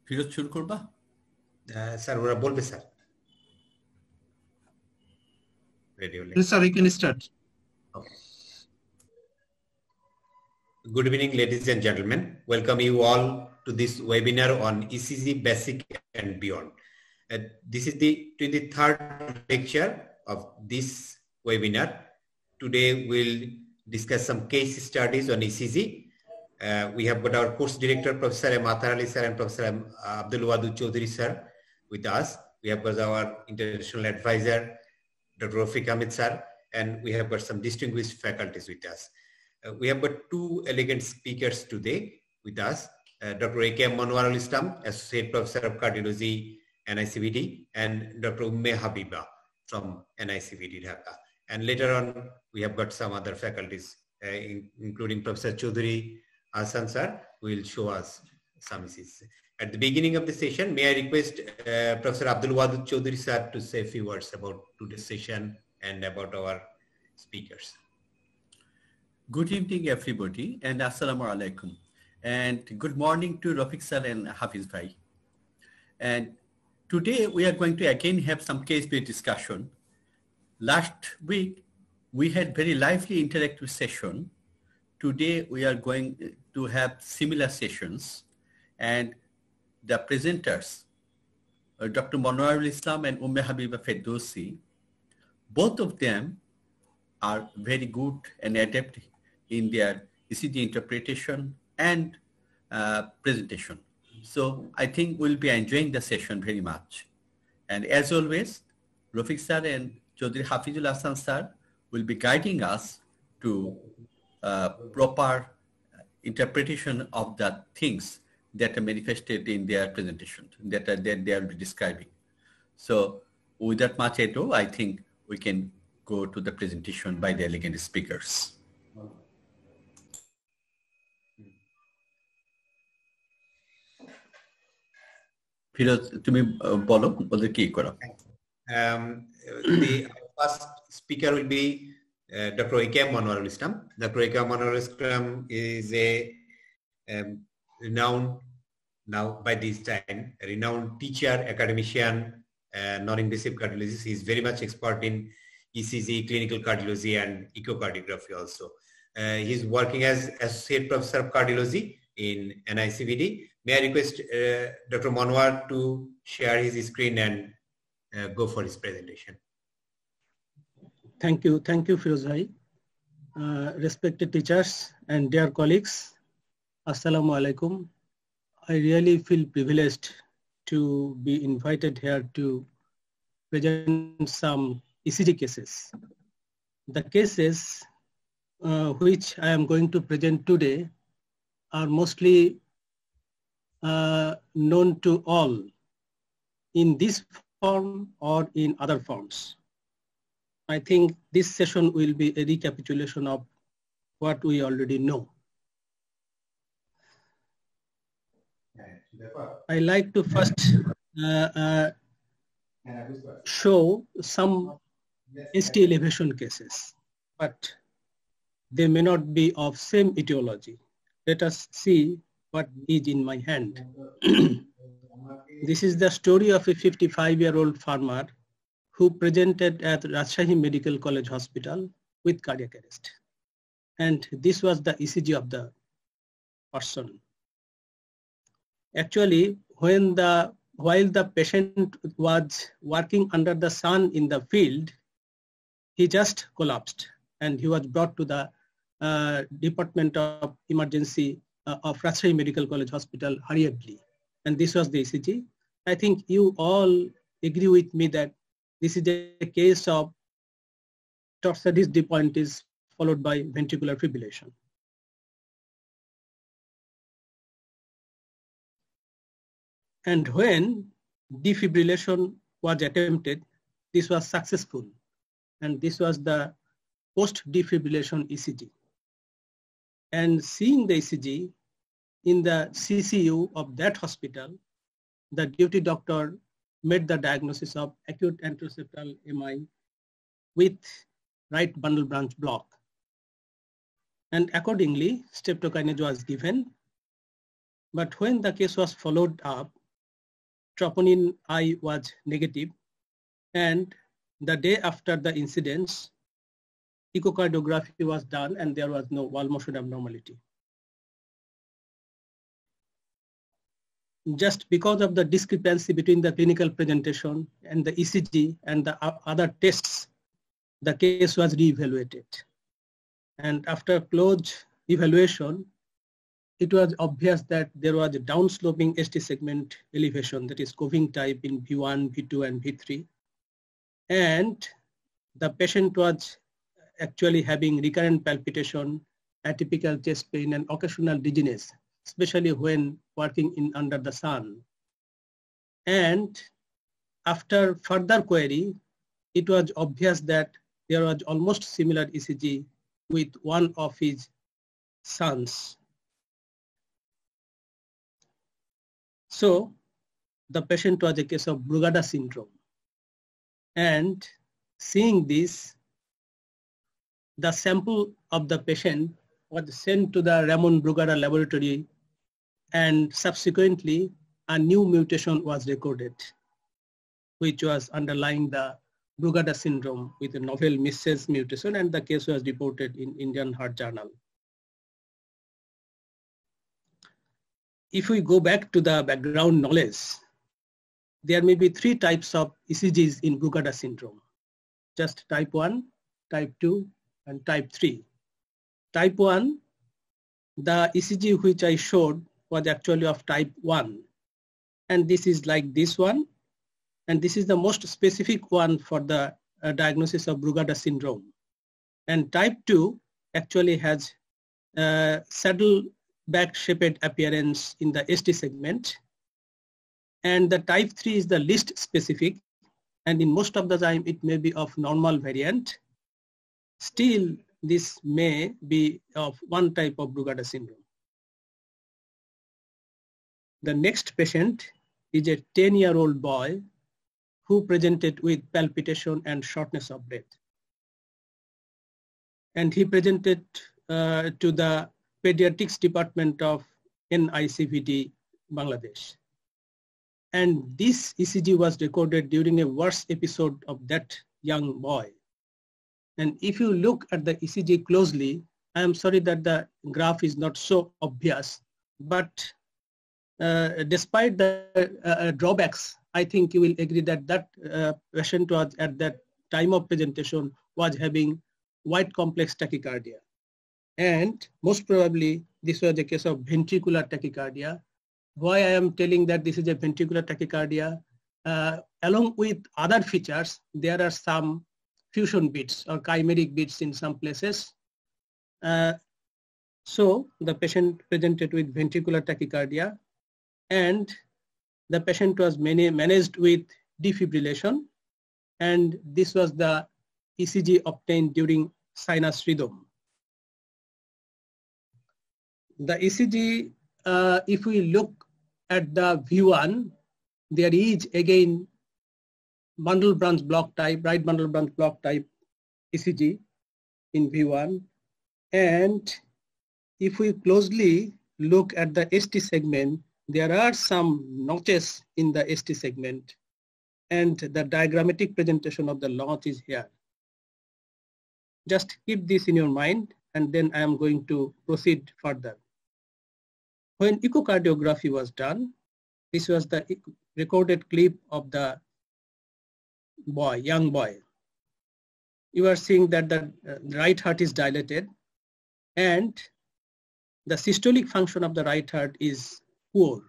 ফিরোজ শুরু করবা? স্যার ওরা বলবে sir. Yes, sir, you can start. Okay. Good evening, ladies and gentlemen. Welcome you all to this webinar on ECG Basic and Beyond. This is the 23rd lecture of this webinar. Today we'll discuss some case studies on ECG. We have got our course director, Professor Atahar sir, and Professor Abdul Wadud Chowdhury sir with us. We have got our international advisor, Dr. Ahmed sir, and we have got some distinguished faculties with us. We have got two elegant speakers today with us, Dr. Monwarul, Associate Professor of Cardiology, NICVD, and Dr. Umme Habiba from NICVD Dhaka. And later on, we have got some other faculties, including Professor Chowdhury, Hasan sir, who will show us some issues. At the beginning of the session, may I request Professor Abdul Wadud Chowdhury sir to say a few words about today's session and about our speakers. Good evening, everybody, and assalamu alaikum. And good morning to Rafiq sir and Hafiz bhai. And today we are going to again have some case-based discussion. Last week, we had very lively interactive session. Today, we are going to have similar sessions, and the presenters, Dr. Monwarul and Umme Habiba Ferdaushi, both of them are very good and adept in their ECG interpretation and presentation. So I think we'll be enjoying the session very much. And as always, Rafiq sir and Chowdhury Hafizul Hasan sir will be guiding us to proper interpretation of the things that are manifested in their presentation, that they will be describing. So without much ado, I think we can go to the presentation by the elegant speakers. Firoz, তুমি বলো ওদের কি করো। The first speaker will be Dr. Monwarul. Dr. Monwarul is a renowned, now by this time, a renowned teacher, academician, non-invasive cardiologist. He is very much expert in ECG, clinical cardiology, and echocardiography also. He is working as Associate Professor of Cardiology in NICVD. May I request Dr. Monwar to share his screen and go for his presentation. Thank you, Firoz bhai. Respected teachers and dear colleagues, Assalamu alaikum. I really feel privileged to be invited here to present some ECG cases. The cases which I am going to present today are mostly known to all in this form or in other forms. I think this session will be a recapitulation of what we already know. I like to first show some ST elevation cases, but they may not be of same etiology. Let us see what is in my hand. This is the story of a 55-year-old farmer who presented at Rajshahi Medical College Hospital with cardiac arrest. And this was the ECG of the person. Actually, while the patient was working under the sun in the field, he just collapsed and he was brought to the Department of Emergency of Rajshahi Medical College Hospital hurriedly. And this was the ECG. I think you all agree with me that this is a case of torsades de pointes followed by ventricular fibrillation. And when defibrillation was attempted, this was successful. And this was the post-defibrillation ECG. And seeing the ECG in the CCU of that hospital, the duty doctor made the diagnosis of acute anteroseptal MI with right bundle branch block. And accordingly, streptokinase was given. But when the case was followed up, troponin I was negative, and the day after the incidents, echocardiography was done and there was no wall motion abnormality. Just because of the discrepancy between the clinical presentation and the ECG and the other tests, the case was re-evaluated. And after close evaluation, it was obvious that there was a downsloping ST segment elevation, that is Coving type in V1, V2, and V3. And the patient was actually having recurrent palpitation, atypical chest pain, and occasional dizziness, especially when working under the sun. And after further query, it was obvious that there was almost similar ECG with one of his sons. So the patient was a case of Brugada syndrome. And seeing this, the sample of the patient was sent to the Ramon Brugada laboratory, and subsequently a new mutation was recorded, which was underlying the Brugada syndrome with a novel missense mutation, and the case was reported in Indian Heart Journal. If we go back to the background knowledge, there may be three types of ECGs in Brugada syndrome: just type 1, type 2, and type 3. Type 1, the ECG which I showed was actually of type 1. And this is like this one. And this is the most specific one for the diagnosis of Brugada syndrome. And type 2 actually has saddleback shaped appearance in the ST segment. And the type 3 is the least specific. And in most of the time, it may be of normal variant. Still, this may be of one type of Brugada syndrome. The next patient is a 10-year-old boy who presented with palpitation and shortness of breath. And he presented to the pediatrics department of NICVD, Bangladesh. And this ECG was recorded during a worse episode of that young boy. And if you look at the ECG closely, I am sorry that the graph is not so obvious, but despite the drawbacks, I think you will agree that that patient was at that time of presentation was having wide complex tachycardia. And most probably this was a case of ventricular tachycardia. Why I am telling that this is a ventricular tachycardia, along with other features, there are some fusion beats or chimeric beats in some places. So the patient presented with ventricular tachycardia, and the patient was managed with defibrillation, and this was the ECG obtained during sinus rhythm. The ECG, if we look at the V1, there is again bundle branch block type, right bundle branch block type ECG in V1. And if we closely look at the ST segment, there are some notches in the ST segment, and the diagrammatic presentation of the notch is here. Just keep this in your mind, and then I am going to proceed further. When echocardiography was done, this was the recorded clip of the boy, young boy. You are seeing that the right heart is dilated, and the systolic function of the right heart is poor.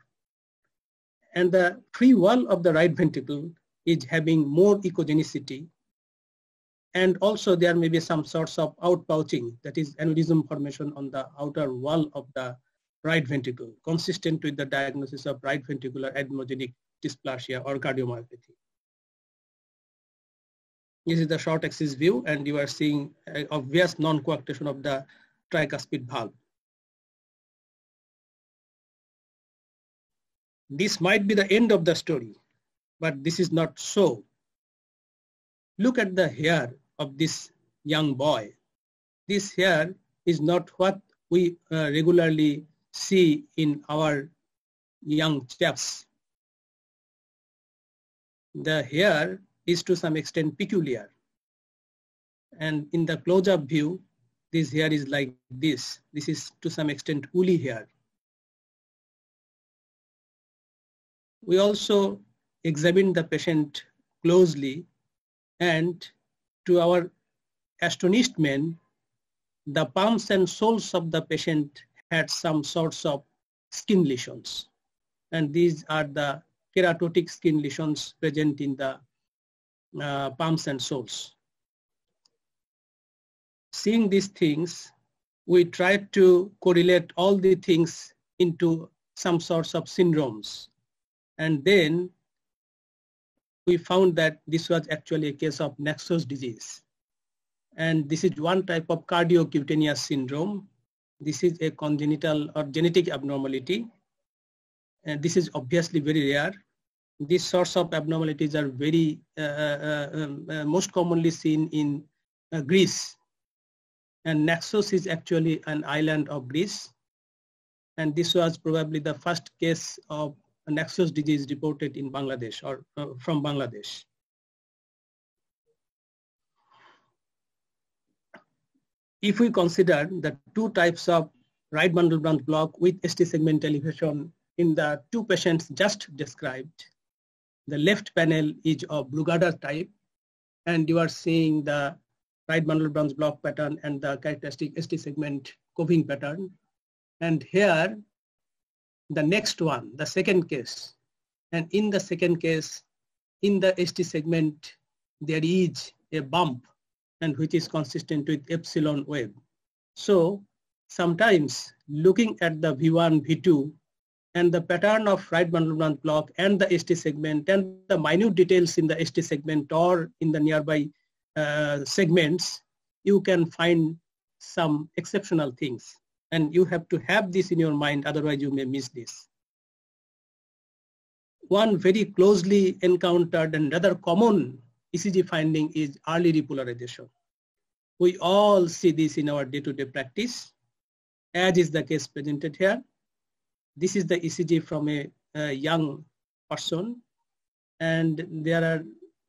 And the free wall of the right ventricle is having more echogenicity. And also there may be some sorts of outpouching, that is aneurysm formation on the outer wall of the right ventricle, consistent with the diagnosis of right ventricular adenogenic dysplasia or cardiomyopathy. This is the short axis view, and you are seeing obvious non-coarctation of the tricuspid valve. This might be the end of the story, but this is not so. Look at the hair of this young boy. This hair is not what we regularly see in our young chaps. the hair is to some extent peculiar. And in the close-up view, this hair is like this. This is to some extent woolly hair. We also examined the patient closely, and to our astonishment, the palms and soles of the patient had some sorts of skin lesions. And these are the keratotic skin lesions present in the palms and soles. Seeing these things, we tried to correlate all the things into some sorts of syndromes. And then we found that this was actually a case of Nexus disease. And this is one type of cardiocutaneous syndrome. This is a congenital or genetic abnormality. And this is obviously very rare. These sorts of abnormalities are very most commonly seen in Greece. And Naxos is actually an island of Greece. And this was probably the first case of Naxos disease reported in Bangladesh or from Bangladesh. If we consider the two types of right bundle branch block with ST segment elevation in the two patients just described, the left panel is of Brugada type, and you are seeing the right bundle branch block pattern and the characteristic ST segment coving pattern. And here, the next one, the second case, and in the second case, in the ST segment, there is a bump, and which is consistent with epsilon wave. So sometimes looking at the V1, V2, and the pattern of right bundle branch block and the ST segment and the minute details in the ST segment or in the nearby segments, you can find some exceptional things. And you have to have this in your mind, otherwise you may miss this. One very closely encountered and rather common ECG finding is early repolarization. We all see this in our day-to-day practice, as is the case presented here. This is the ECG from a young person, and there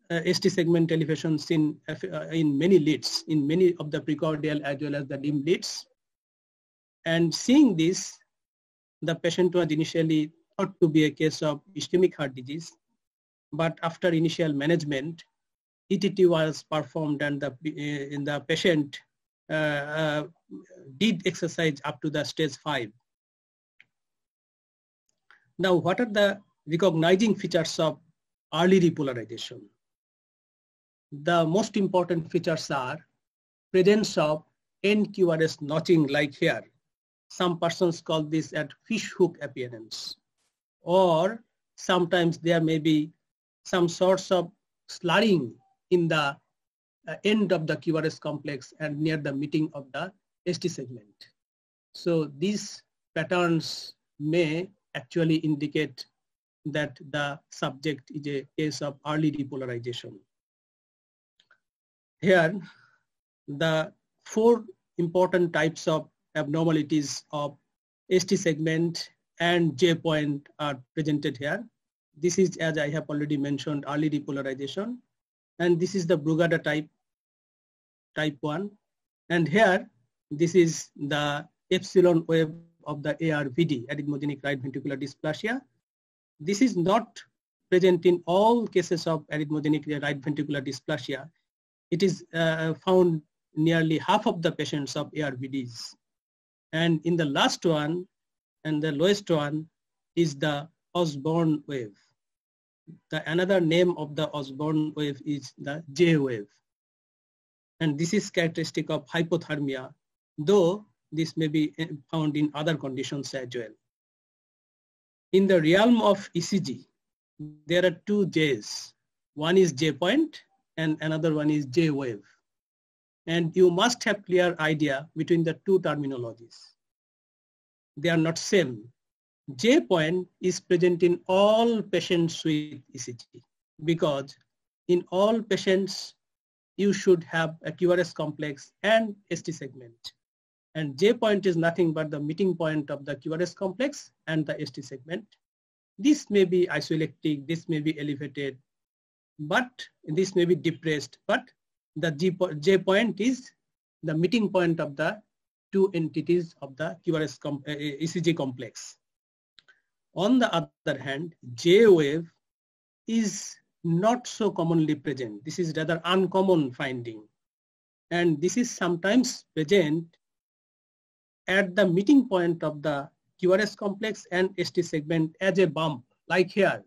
are ST segment elevations in many leads, in many of the precordial as well as the limb leads. And seeing this, the patient was initially thought to be a case of ischemic heart disease, but after initial management, ETT was performed and the patient did exercise up to the stage 5. Now, what are the recognizing features of early repolarization? The most important features are presence of NQRS notching like here. Some persons call this as fishhook appearance, or sometimes there may be some sorts of slurring in the end of the QRS complex and near the meeting of the ST segment. So these patterns may actually indicate that the subject is a case of early repolarization. Here, the 4 important types of abnormalities of ST segment and J point are presented here. This is, as I have already mentioned, early repolarization, and this is the Brugada type 1. And here, this is the epsilon wave of the ARVD, arrhythmogenic right ventricular dysplasia. This is not present in all cases of arrhythmogenic right ventricular dysplasia. It is found nearly half of the patients of ARVDs. And in the last one, and the lowest one, is the Osborne wave. Another name of the Osborne wave is the J wave. And this is characteristic of hypothermia, though this may be found in other conditions as well. In the realm of ECG, there are 2 J's. One is J point and another one is J wave. And you must have clear idea between the 2 terminologies. They are not same. J point is present in all patients with ECG, because in all patients you should have a QRS complex and ST segment. And J point is nothing but the meeting point of the QRS complex and the ST segment. This may be isoelectric, this may be elevated, but this may be depressed, but the J point is the meeting point of the two entities of the QRS ECG complex. On the other hand, J wave is not so commonly present. This is rather uncommon finding. And this is sometimes present at the meeting point of the QRS complex and ST segment as a bump, like here.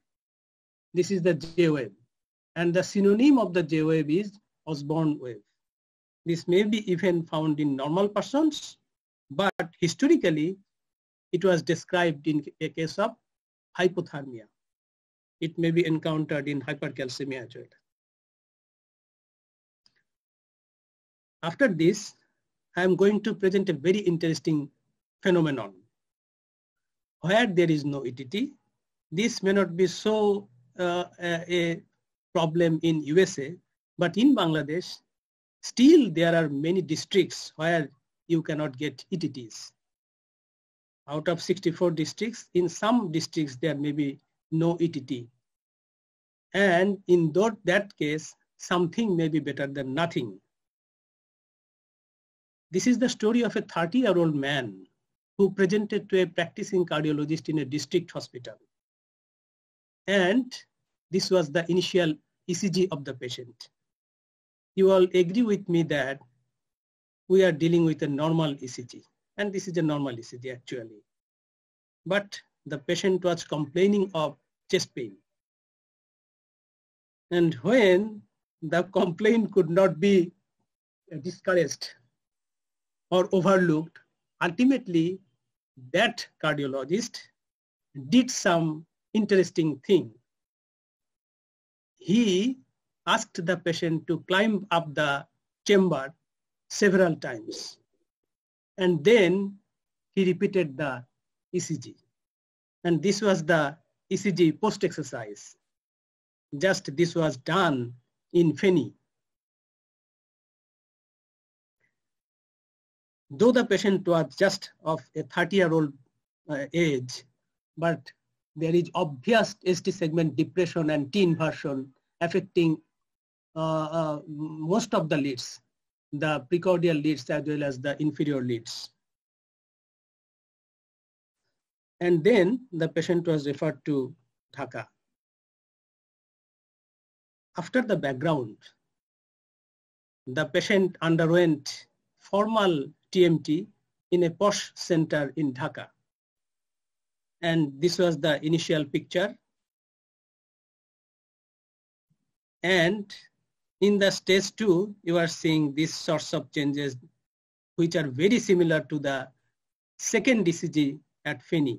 This is the J wave. And the synonym of the J wave is Osborne wave. This may be even found in normal persons, but historically, it was described in a case of hypothermia. It may be encountered in hypercalcemia as well. After this, I am going to present a very interesting phenomenon. Where there is no ETT, this may not be so a problem in USA, but in Bangladesh, still there are many districts where you cannot get ETTs. Out of 64 districts, in some districts there may be no ETT. And in that case, something may be better than nothing. This is the story of a 30-year-old man who presented to a practicing cardiologist in a district hospital. And this was the initial ECG of the patient. You all agree with me that we are dealing with a normal ECG, and this is a normal ECG actually. But the patient was complaining of chest pain. And when the complaint could not be discouraged or overlooked, ultimately that cardiologist did some interesting thing. He asked the patient to climb up the chamber several times, and then he repeated the ECG. And this was the ECG post-exercise. Just this was done in Feni. Though the patient was just of a 30-year-old age, but there is obvious ST segment depression and T inversion affecting most of the leads, the precordial leads as well as the inferior leads. And then the patient was referred to Dhaka. After the background, the patient underwent formal TMT in a posh center in Dhaka. And this was the initial picture. And in the stage 2, you are seeing these sorts of changes which are very similar to the second ECG at Feni.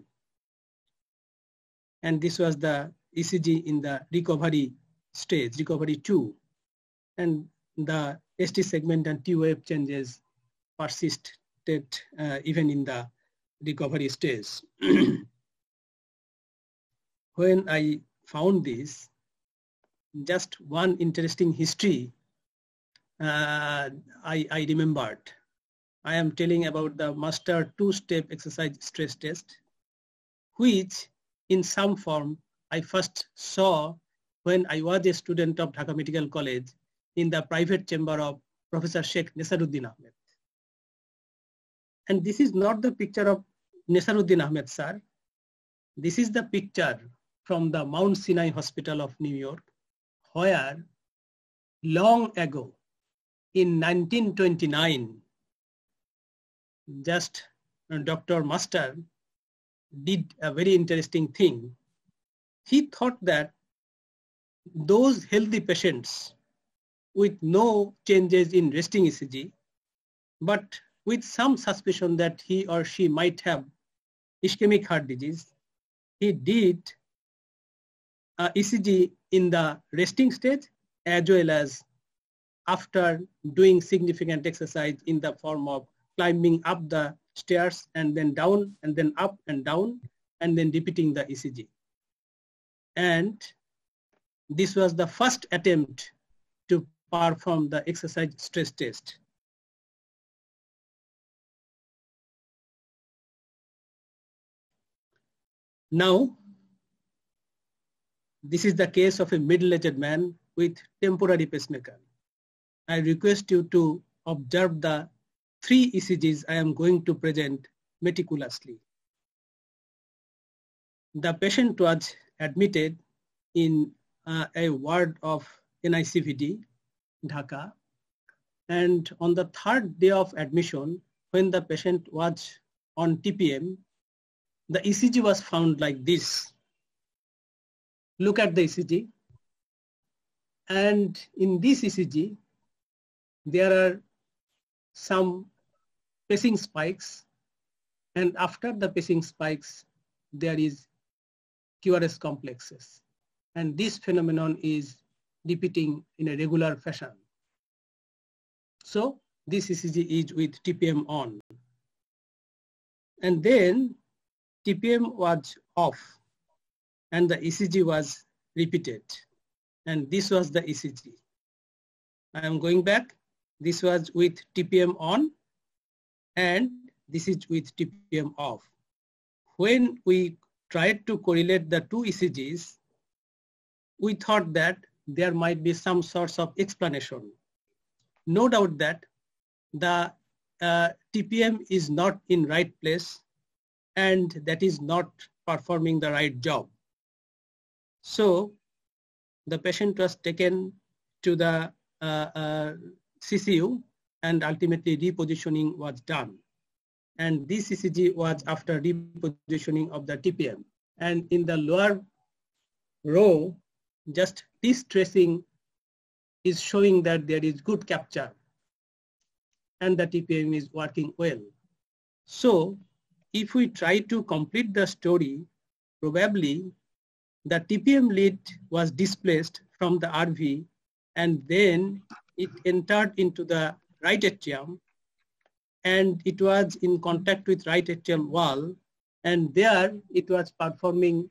And this was the ECG in the recovery stage, recovery 2. And the ST segment and T wave changes persisted even in the recovery stage. When I found this, just one interesting history I remembered. I am telling about the master 2-step exercise stress test, which in some form I first saw when I was a student of Dhaka Medical College in the private chamber of Professor Sheikh Nesaruddin Ahmed. And this is not the picture of Nesaruddin Ahmed, sir. This is the picture from the Mount Sinai Hospital of New York, where long ago in 1929, just Dr. Master did a very interesting thing. He thought that those healthy patients with no changes in resting ECG, but with some suspicion that he or she might have ischemic heart disease, he did ECG in the resting stage as well as after doing significant exercise in the form of climbing up the stairs and then down and then up and down and then repeating the ECG. And this was the first attempt to perform the exercise stress test. Now, this is the case of a middle-aged man with temporary pacemaker. I request you to observe the 3 ECGs I am going to present meticulously. The patient was admitted in a ward of NICVD, Dhaka, and on the 3rd day of admission, when the patient was on TPM, the ECG was found like this. Look at the ECG. And in this ECG, there are some pacing spikes. And after the pacing spikes, there is QRS complexes. And this phenomenon is repeating in a regular fashion. So this ECG is with TPM on. And then TPM was off and the ECG was repeated. And this was the ECG. I am going back. This was with TPM on and this is with TPM off. When we tried to correlate the 2 ECGs, we thought that there might be some sorts of explanation. No doubt that the TPM is not in right place and that is not performing the right job. So the patient was taken to the CCU and ultimately repositioning was done. And this ECG was after repositioning of the TPM. And in the lower row, just this tracing is showing that there is good capture and the TPM is working well. So if we try to complete the story, probably the TPM lead was displaced from the RV and then it entered into the right atrium and it was in contact with right atrial wall and there it was performing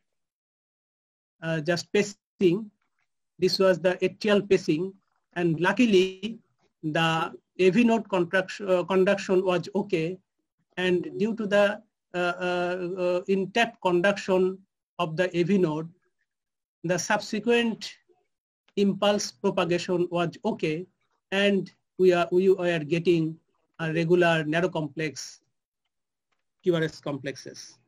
just pacing. This was the atrial pacing and luckily the AV node conduction was okay and due to the intact conduction of the AV node, the subsequent impulse propagation was okay and we are getting a regular narrow complex QRS complexes.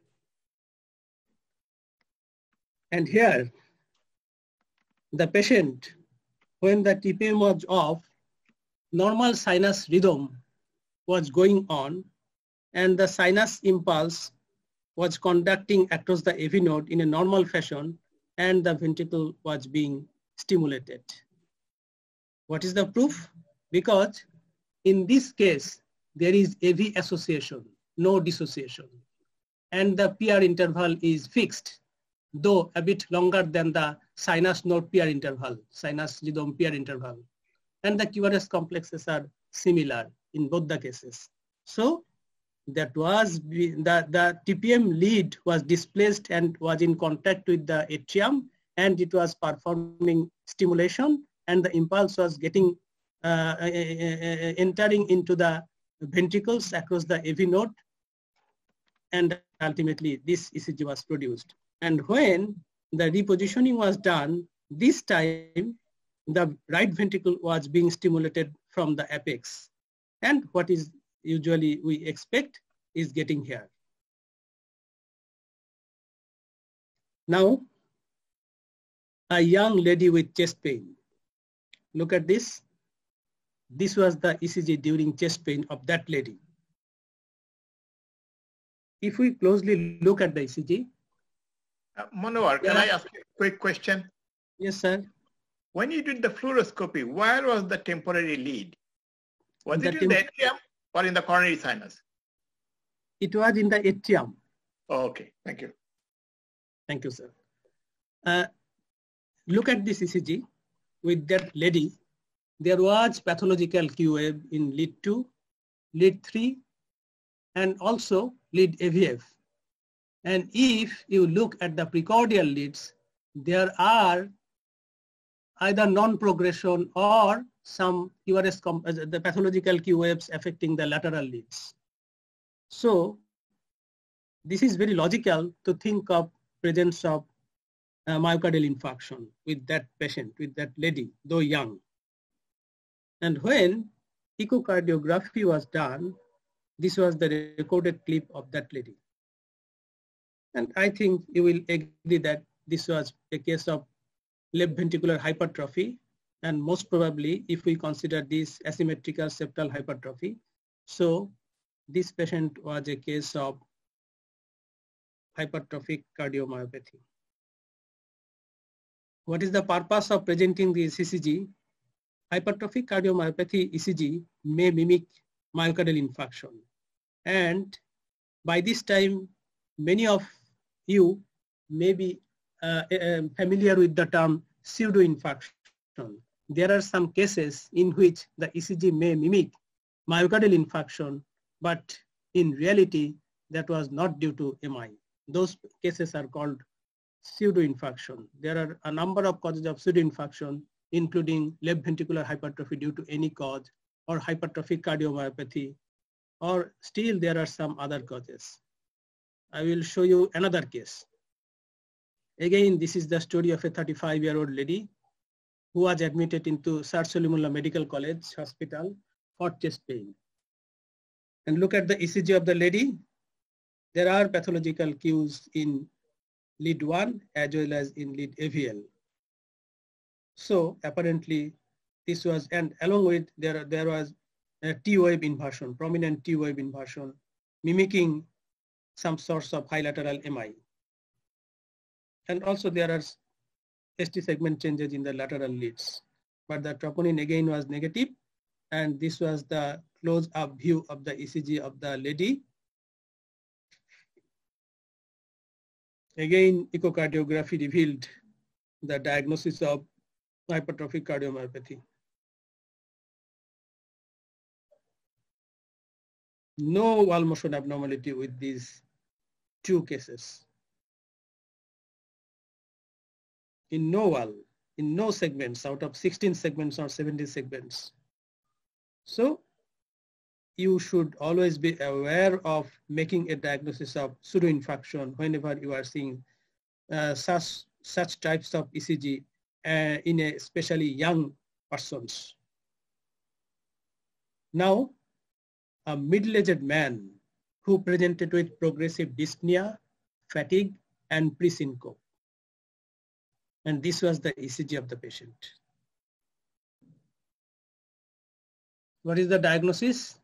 And here, the patient, when the TPM was off, normal sinus rhythm was going on and the sinus impulse was conducting across the AV node in a normal fashion and the ventricle was being stimulated. What is the proof? Because in this case, there is AV association, no dissociation. And the PR interval is fixed, though a bit longer than the sinus node PR interval, sinus rhythm PR interval. And the QRS complexes are similar in both the cases. So that was the TPM lead was displaced and was in contact with the atrium and it was performing stimulation and the impulse was getting entering into the ventricles across the AV node and ultimately this ECG was produced. And when the repositioning was done, this time the right ventricle was being stimulated from the apex and what is usually we expect is getting here. Now, a young lady with chest pain. Look at this. This was the ECG during chest pain of that lady. If we closely look at the ECG. Monwarul, can I ask you a quick question? Yes, sir. When you did the fluoroscopy, where was the temporary lead? Was it in the atrium or in the coronary sinus? It was in the atrium. Oh, okay, thank you. Thank you, sir. Look at this ECG with that lady. There was pathological Q wave in lead 2, lead 3, and also lead AVF. And if you look at the precordial leads, there are either non-progression or some QRS, the pathological Q waves affecting the lateral leads. So this is very logical to think of presence of myocardial infarction with that patient, with that lady, though young. And when echocardiography was done, this was the recorded clip of that lady. And I think you will agree that this was a case of left ventricular hypertrophy, and most probably if we consider this asymmetrical septal hypertrophy, so this patient was a case of hypertrophic cardiomyopathy. What is the purpose of presenting this ECG? Hypertrophic cardiomyopathy ECG may mimic myocardial infarction. And by this time, many of you may be familiar with the term pseudo-infarction. There are some cases in which the ECG may mimic myocardial infarction, but in reality, that was not due to MI. Those cases are called pseudo-infarction. There are a number of causes of pseudo-infarction, including left ventricular hypertrophy due to any cause, or hypertrophic cardiomyopathy, or still there are some other causes. I will show you another case. Again, this is the story of a 35-year-old lady who was admitted into Sir Solimullah Medical College Hospital for chest pain. And look at the ECG of the lady. There are pathological cues in lead 1 as well as in lead AVL. So apparently this was, and along with there was a T-wave inversion, prominent T-wave inversion, mimicking some sorts of bilateral MI. And also there are ST segment changes in the lateral leads, but the troponin again was negative, and this was the close-up view of the ECG of the lady. Again, echocardiography revealed the diagnosis of hypertrophic cardiomyopathy. No wall motion abnormality with these two cases. In no wall, in no segments out of 16 segments or 17 segments. So you should always be aware of making a diagnosis of pseudo-infarction whenever you are seeing such types of ECG in a especially young persons. Now, a middle-aged man who presented with progressive dyspnea, fatigue, and pre-syncope. And this was the ECG of the patient. What is the diagnosis?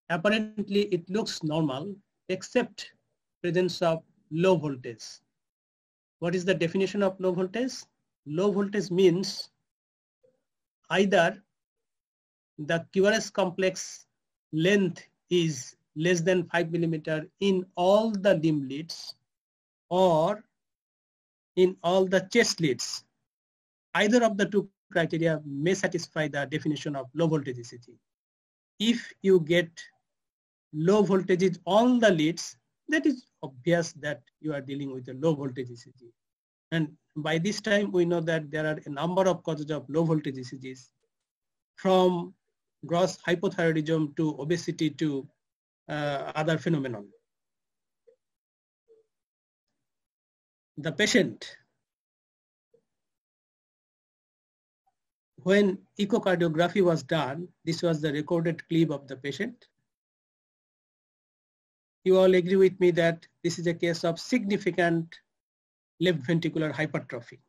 Apparently, it looks normal, except presence of low voltage. What is the definition of low voltage? Low voltage means either the QRS complex length is less than 5 millimeter in all the limb leads or in all the chest leads. Either of the two criteria may satisfy the definition of low voltage ECG. If you get low voltages on the leads, that is obvious that you are dealing with a low voltage ECG. And by this time, we know that there are a number of causes of low voltage ECGs, from gross hypothyroidism to obesity to other phenomenon. The patient, when echocardiography was done, this was the recorded clip of the patient. You all agree with me that this is a case of significant left ventricular hypertrophy.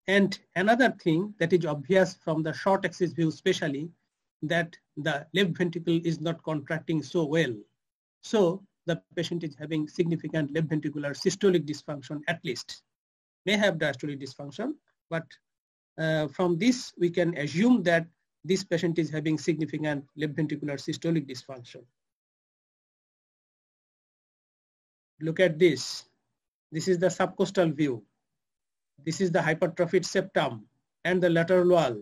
And another thing that is obvious from the short axis view especially, that the left ventricle is not contracting so well. So the patient is having significant left ventricular systolic dysfunction at least. May have diastolic dysfunction, but from this we can assume that this patient is having significant left ventricular systolic dysfunction. Look at this. This is the subcostal view. This is the hypertrophied septum and the lateral wall,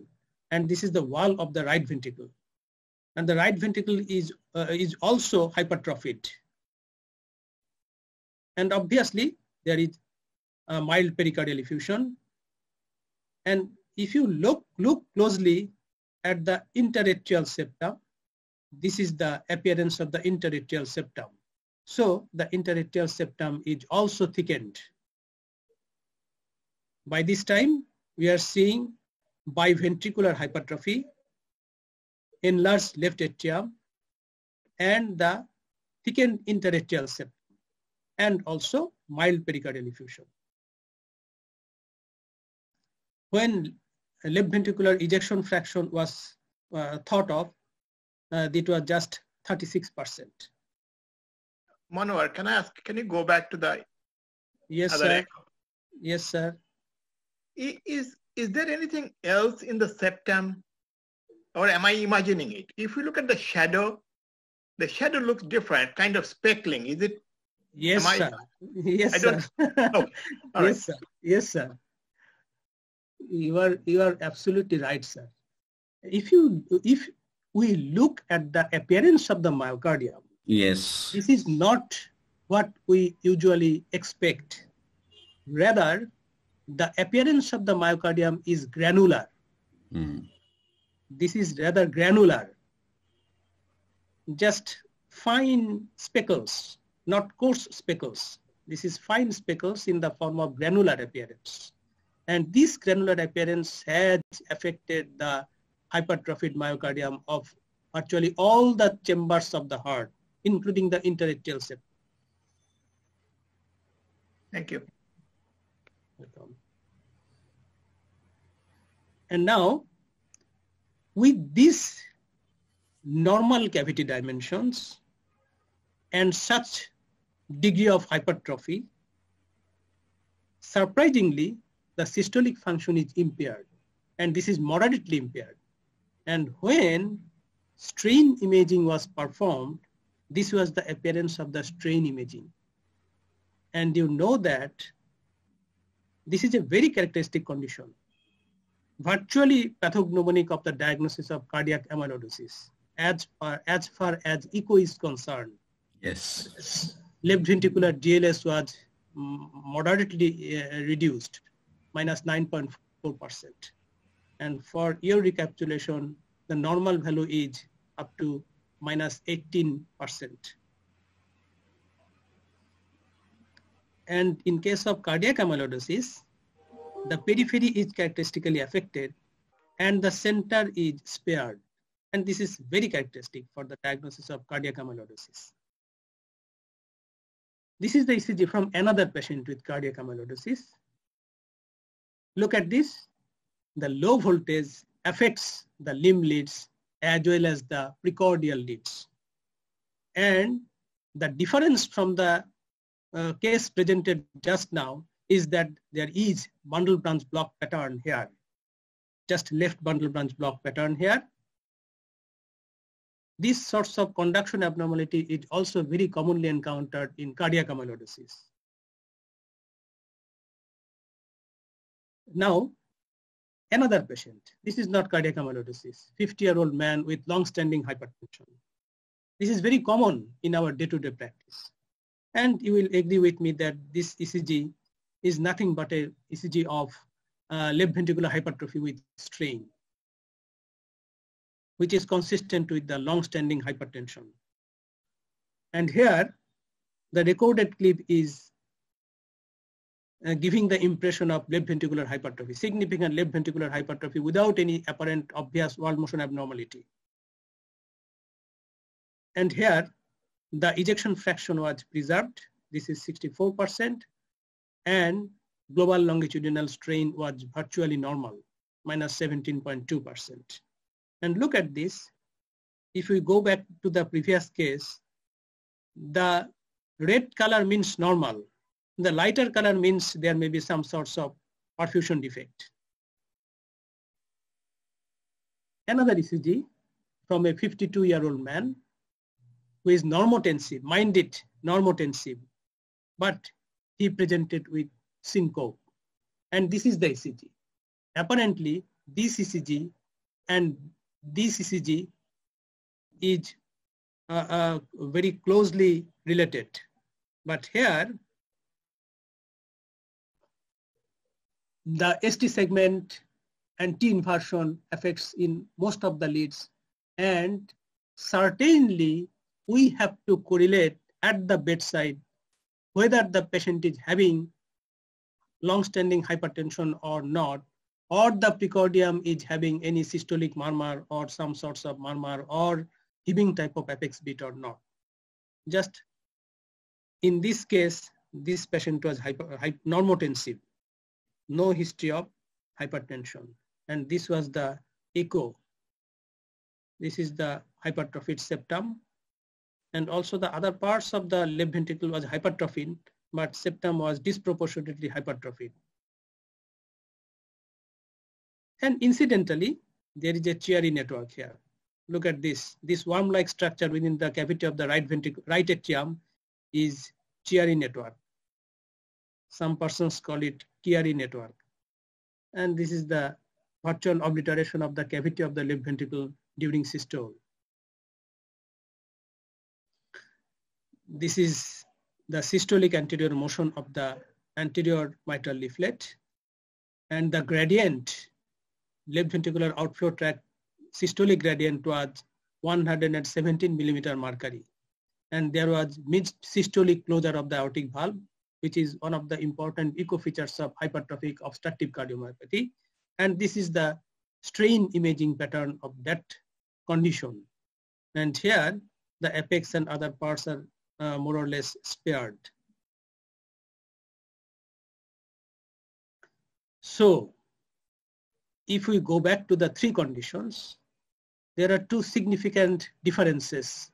and this is the wall of the right ventricle. And the right ventricle is also hypertrophied. And obviously there is a mild pericardial effusion. And if you look closely at the interatrial septum, this is the appearance of the interatrial septum. So the interatrial septum is also thickened. By this time, we are seeing biventricular hypertrophy, enlarged left atrium, and the thickened interatrial septum, and also mild pericardial effusion. When left ventricular ejection fraction was thought of, it was just 36%. Monwarul, can I ask, can you go back to the Yes, other sir. echo? Yes, sir. Is there anything else in the septum, or am I imagining it? If you look at the shadow looks different, kind of speckling. Is it? Yes, sir. Yes, I don't. sir. Okay. All yes, right. sir. Yes, sir. You are absolutely right, sir. If we look at the appearance of the myocardium, Yes. this is not what we usually expect. Rather, the appearance of the myocardium is granular. This is rather granular. Just fine speckles, not coarse speckles. This is fine speckles in the form of granular appearance. And this granular appearance has affected the hypertrophied myocardium of virtually all the chambers of the heart, including the interatrial septum. Thank you. And now, with these normal cavity dimensions and such degree of hypertrophy, surprisingly, the systolic function is impaired, and this is moderately impaired. And when strain imaging was performed, this was the appearance of the strain imaging. And you know that this is a very characteristic condition, virtually pathognomonic of the diagnosis of cardiac amyloidosis, as far as echo is concerned. Yes. Left ventricular DLS was moderately reduced, minus 9.4%. And for your recapitulation, the normal value is up to minus 18%. And in case of cardiac amyloidosis, the periphery is characteristically affected and the center is spared. And this is very characteristic for the diagnosis of cardiac amyloidosis. This is the ECG from another patient with cardiac amyloidosis. Look at this. The low voltage affects the limb leads as well as the precordial leads. And the difference from the case presented just now is that there is bundle branch block pattern here. Just left bundle branch block pattern here. This sorts of conduction abnormality is also very commonly encountered in cardiac amyloidosis. Now, another patient. This is not cardiac amyloidosis. 50-year-old man with long-standing hypertension. This is very common in our day-to-day practice. And you will agree with me that this ECG is nothing but a ECG of left ventricular hypertrophy with strain, which is consistent with the long-standing hypertension. And here, the recorded clip is giving the impression of left ventricular hypertrophy, significant left ventricular hypertrophy without any apparent obvious wall motion abnormality. And here, the ejection fraction was preserved. This is 64%. And global longitudinal strain was virtually normal, minus 17.2%. And look at this. If we go back to the previous case, the red color means normal. The lighter color means there may be some sorts of perfusion defect. Another ECG from a 52-year-old man who is normotensive, mind it, normotensive, but he presented with syncope. And this is the ECG. Apparently, this ECG and this ECG is very closely related. But here, the ST segment and T inversion affects in most of the leads. And certainly, we have to correlate at the bedside whether the patient is having long-standing hypertension or not, or the precordium is having any systolic murmur or some sorts of murmur or heaving type of apex beat or not. Just in this case, this patient was normotensive, no history of hypertension. And this was the echo. This is the hypertrophied septum. And also the other parts of the left ventricle was hypertrophied, but septum was disproportionately hypertrophied. And incidentally, there is a Chiari network here. Look at this. This worm-like structure within the cavity of the right ventricle, right atrium is Chiari network. Some persons call it Chiari network. And this is the virtual obliteration of the cavity of the left ventricle during systole. This is the systolic anterior motion of the anterior mitral leaflet, and the gradient, left ventricular outflow tract systolic gradient was 117 millimeter mercury, and there was mid-systolic closure of the aortic valve, which is one of the important echo features of hypertrophic obstructive cardiomyopathy. And this is the strain imaging pattern of that condition. And here, the apex and other parts are more or less spared. So, if we go back to the three conditions, there are two significant differences.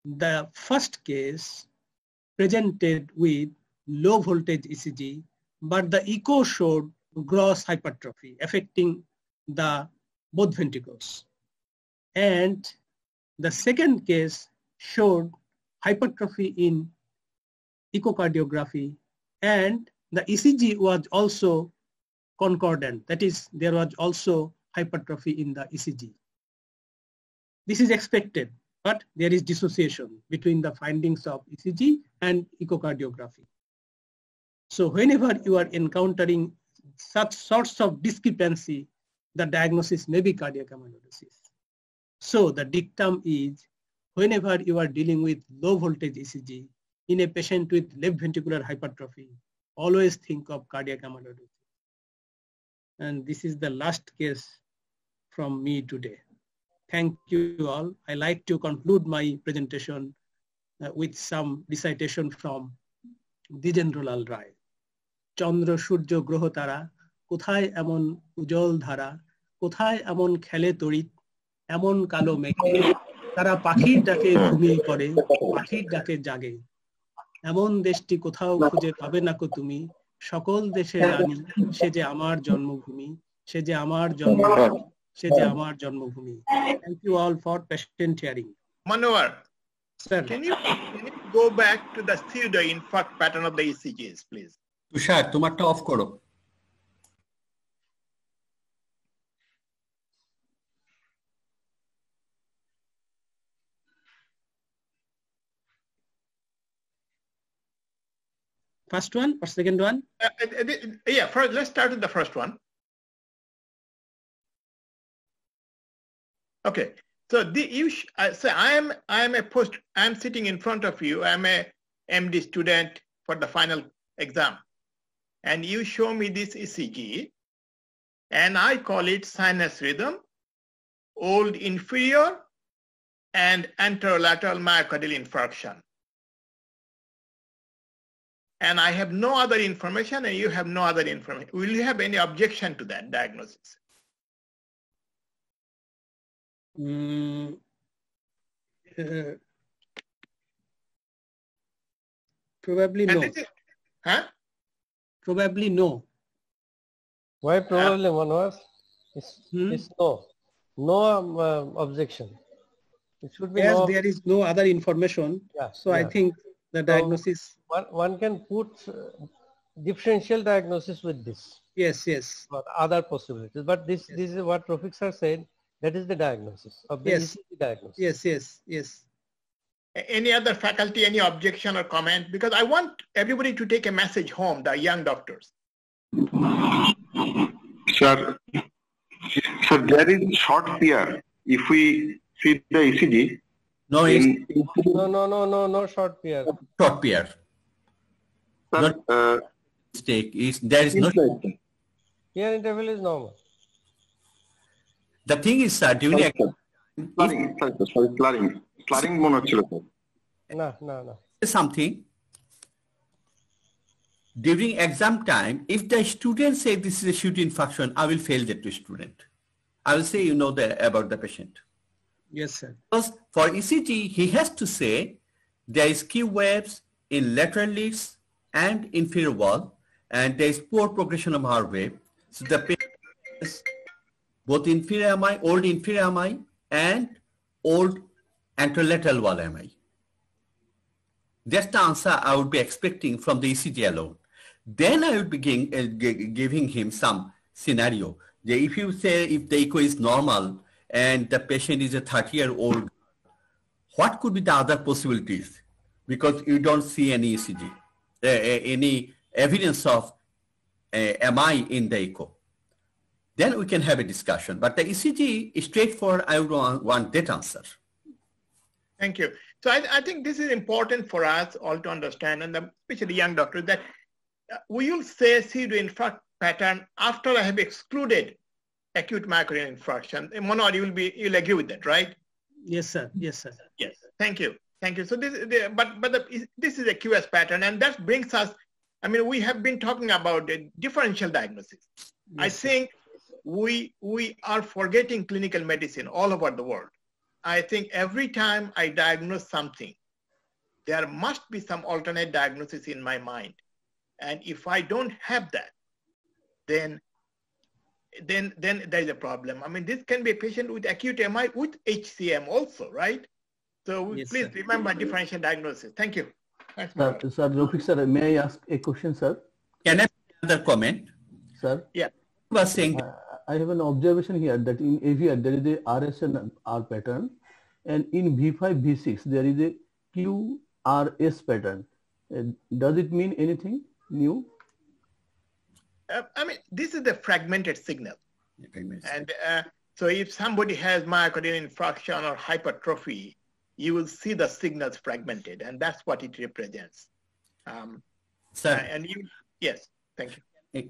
The first case presented with low voltage ECG, but the echo showed gross hypertrophy affecting the both ventricles. And the second case showed hypertrophy in echocardiography, and the ECG was also concordant. That is, there was also hypertrophy in the ECG. This is expected, but there is dissociation between the findings of ECG and echocardiography. So whenever you are encountering such sorts of discrepancy, the diagnosis may be cardiac amyloidosis. So the dictum is, whenever you are dealing with low voltage ECG in a patient with left ventricular hypertrophy, always think of cardiac amyloidosis. And this is the last case from me today. Thank you all. I like to conclude my presentation with some recitation from Dijendralal Rai. Chandra Surjo Groho Tara, Kothai Amon Ujol Dhara, Kothai Amon Khele Torit, Amon Kalo Meke, তারা পাখির ডাকে ঘুমিয়ে পড়ে, পাখির ডাকে জাগে, এমন দেশটি কোথাও খুঁজে পাবে না কো তুমি, সকল দেশের রানী, সে যে আমার জন্মভূমি, সে যে আমার জন্মভূমি, সে যে আমার জন্মভূমি. Thank you all for patient hearing. Monwarul, Sir, can you go back to the pseudo infarct pattern of the ECGs, please? তুষার, তোমারটা অফ করো. first one or second one? Yeah, first, let's start with the first one. Okay, so I'm sitting in front of you. I'm a MD student for the final exam, and you show me this ECG, and I call it sinus rhythm, old inferior, and anterolateral myocardial infarction. And I have no other information, and you have no other information. Will you have any objection to that diagnosis? Probably no. Huh? Probably no. Why probably, Monwarul? It's no. No objection. It should be As no. there is no other information, Yeah, so I think the diagnosis. One can put differential diagnosis with this. Yes, yes. But other possibilities. But this is what Profik sir said. That is the diagnosis of the Yes. ECG diagnosis. Yes, yes, yes. Any other faculty, any objection or comment? Because I want everybody to take a message home, the young doctors. Sir, there is short here. If we see the ECG, No, it's No short pair. short pair. Not mistake. There is no. Pair interval is normal. The thing is, sir, during Slurring মনে হচ্ছিল sir No. something during exam time, if the student say this is a shooting infarction, I will fail that to student. I will say, you know about the patient. Yes, sir. Because for ECG, he has to say there is Q waves in lateral leads and inferior wall, and there is poor progression of R wave. So the patient is both inferior MI, old inferior MI, and old anterolateral wall MI. That's the answer I would be expecting from the ECG alone. Then I would be giving him some scenario. If you say if the echo is normal and the patient is a 30-year-old, what could be the other possibilities? Because you don't see any ECG, any evidence of MI in the echo. Then we can have a discussion. But the ECG is straightforward. I would want that answer. Thank you. So I think this is important for us all to understand, and especially young doctors, that we will say pseudo infarct pattern after I have excluded acute myocardial infarction. Monwarul, you'll agree with that, right? Yes, sir. Yes. Thank you. So this is a QS pattern, and that brings us. I mean, we have been talking about the differential diagnosis. Yes. I think we are forgetting clinical medicine all over the world. I think every time I diagnose something, there must be some alternate diagnosis in my mind. And if I don't have that, then there is a problem. I mean, this can be a patient with acute MI with HCM also, right? So yes, please remember differential diagnosis. Thank you. Sir, Rafik sir, may I ask a question, sir? Can I have another comment? Sir? Yeah. You were saying I have an observation here that in AVR there is a RS and R pattern, and in V5, V6 there is a QRS pattern. Does it mean anything new? I mean, this is the fragmented signal. And so if somebody has myocardial infarction or hypertrophy, you will see the signals fragmented, and that's what it represents. Sir, yes, thank you.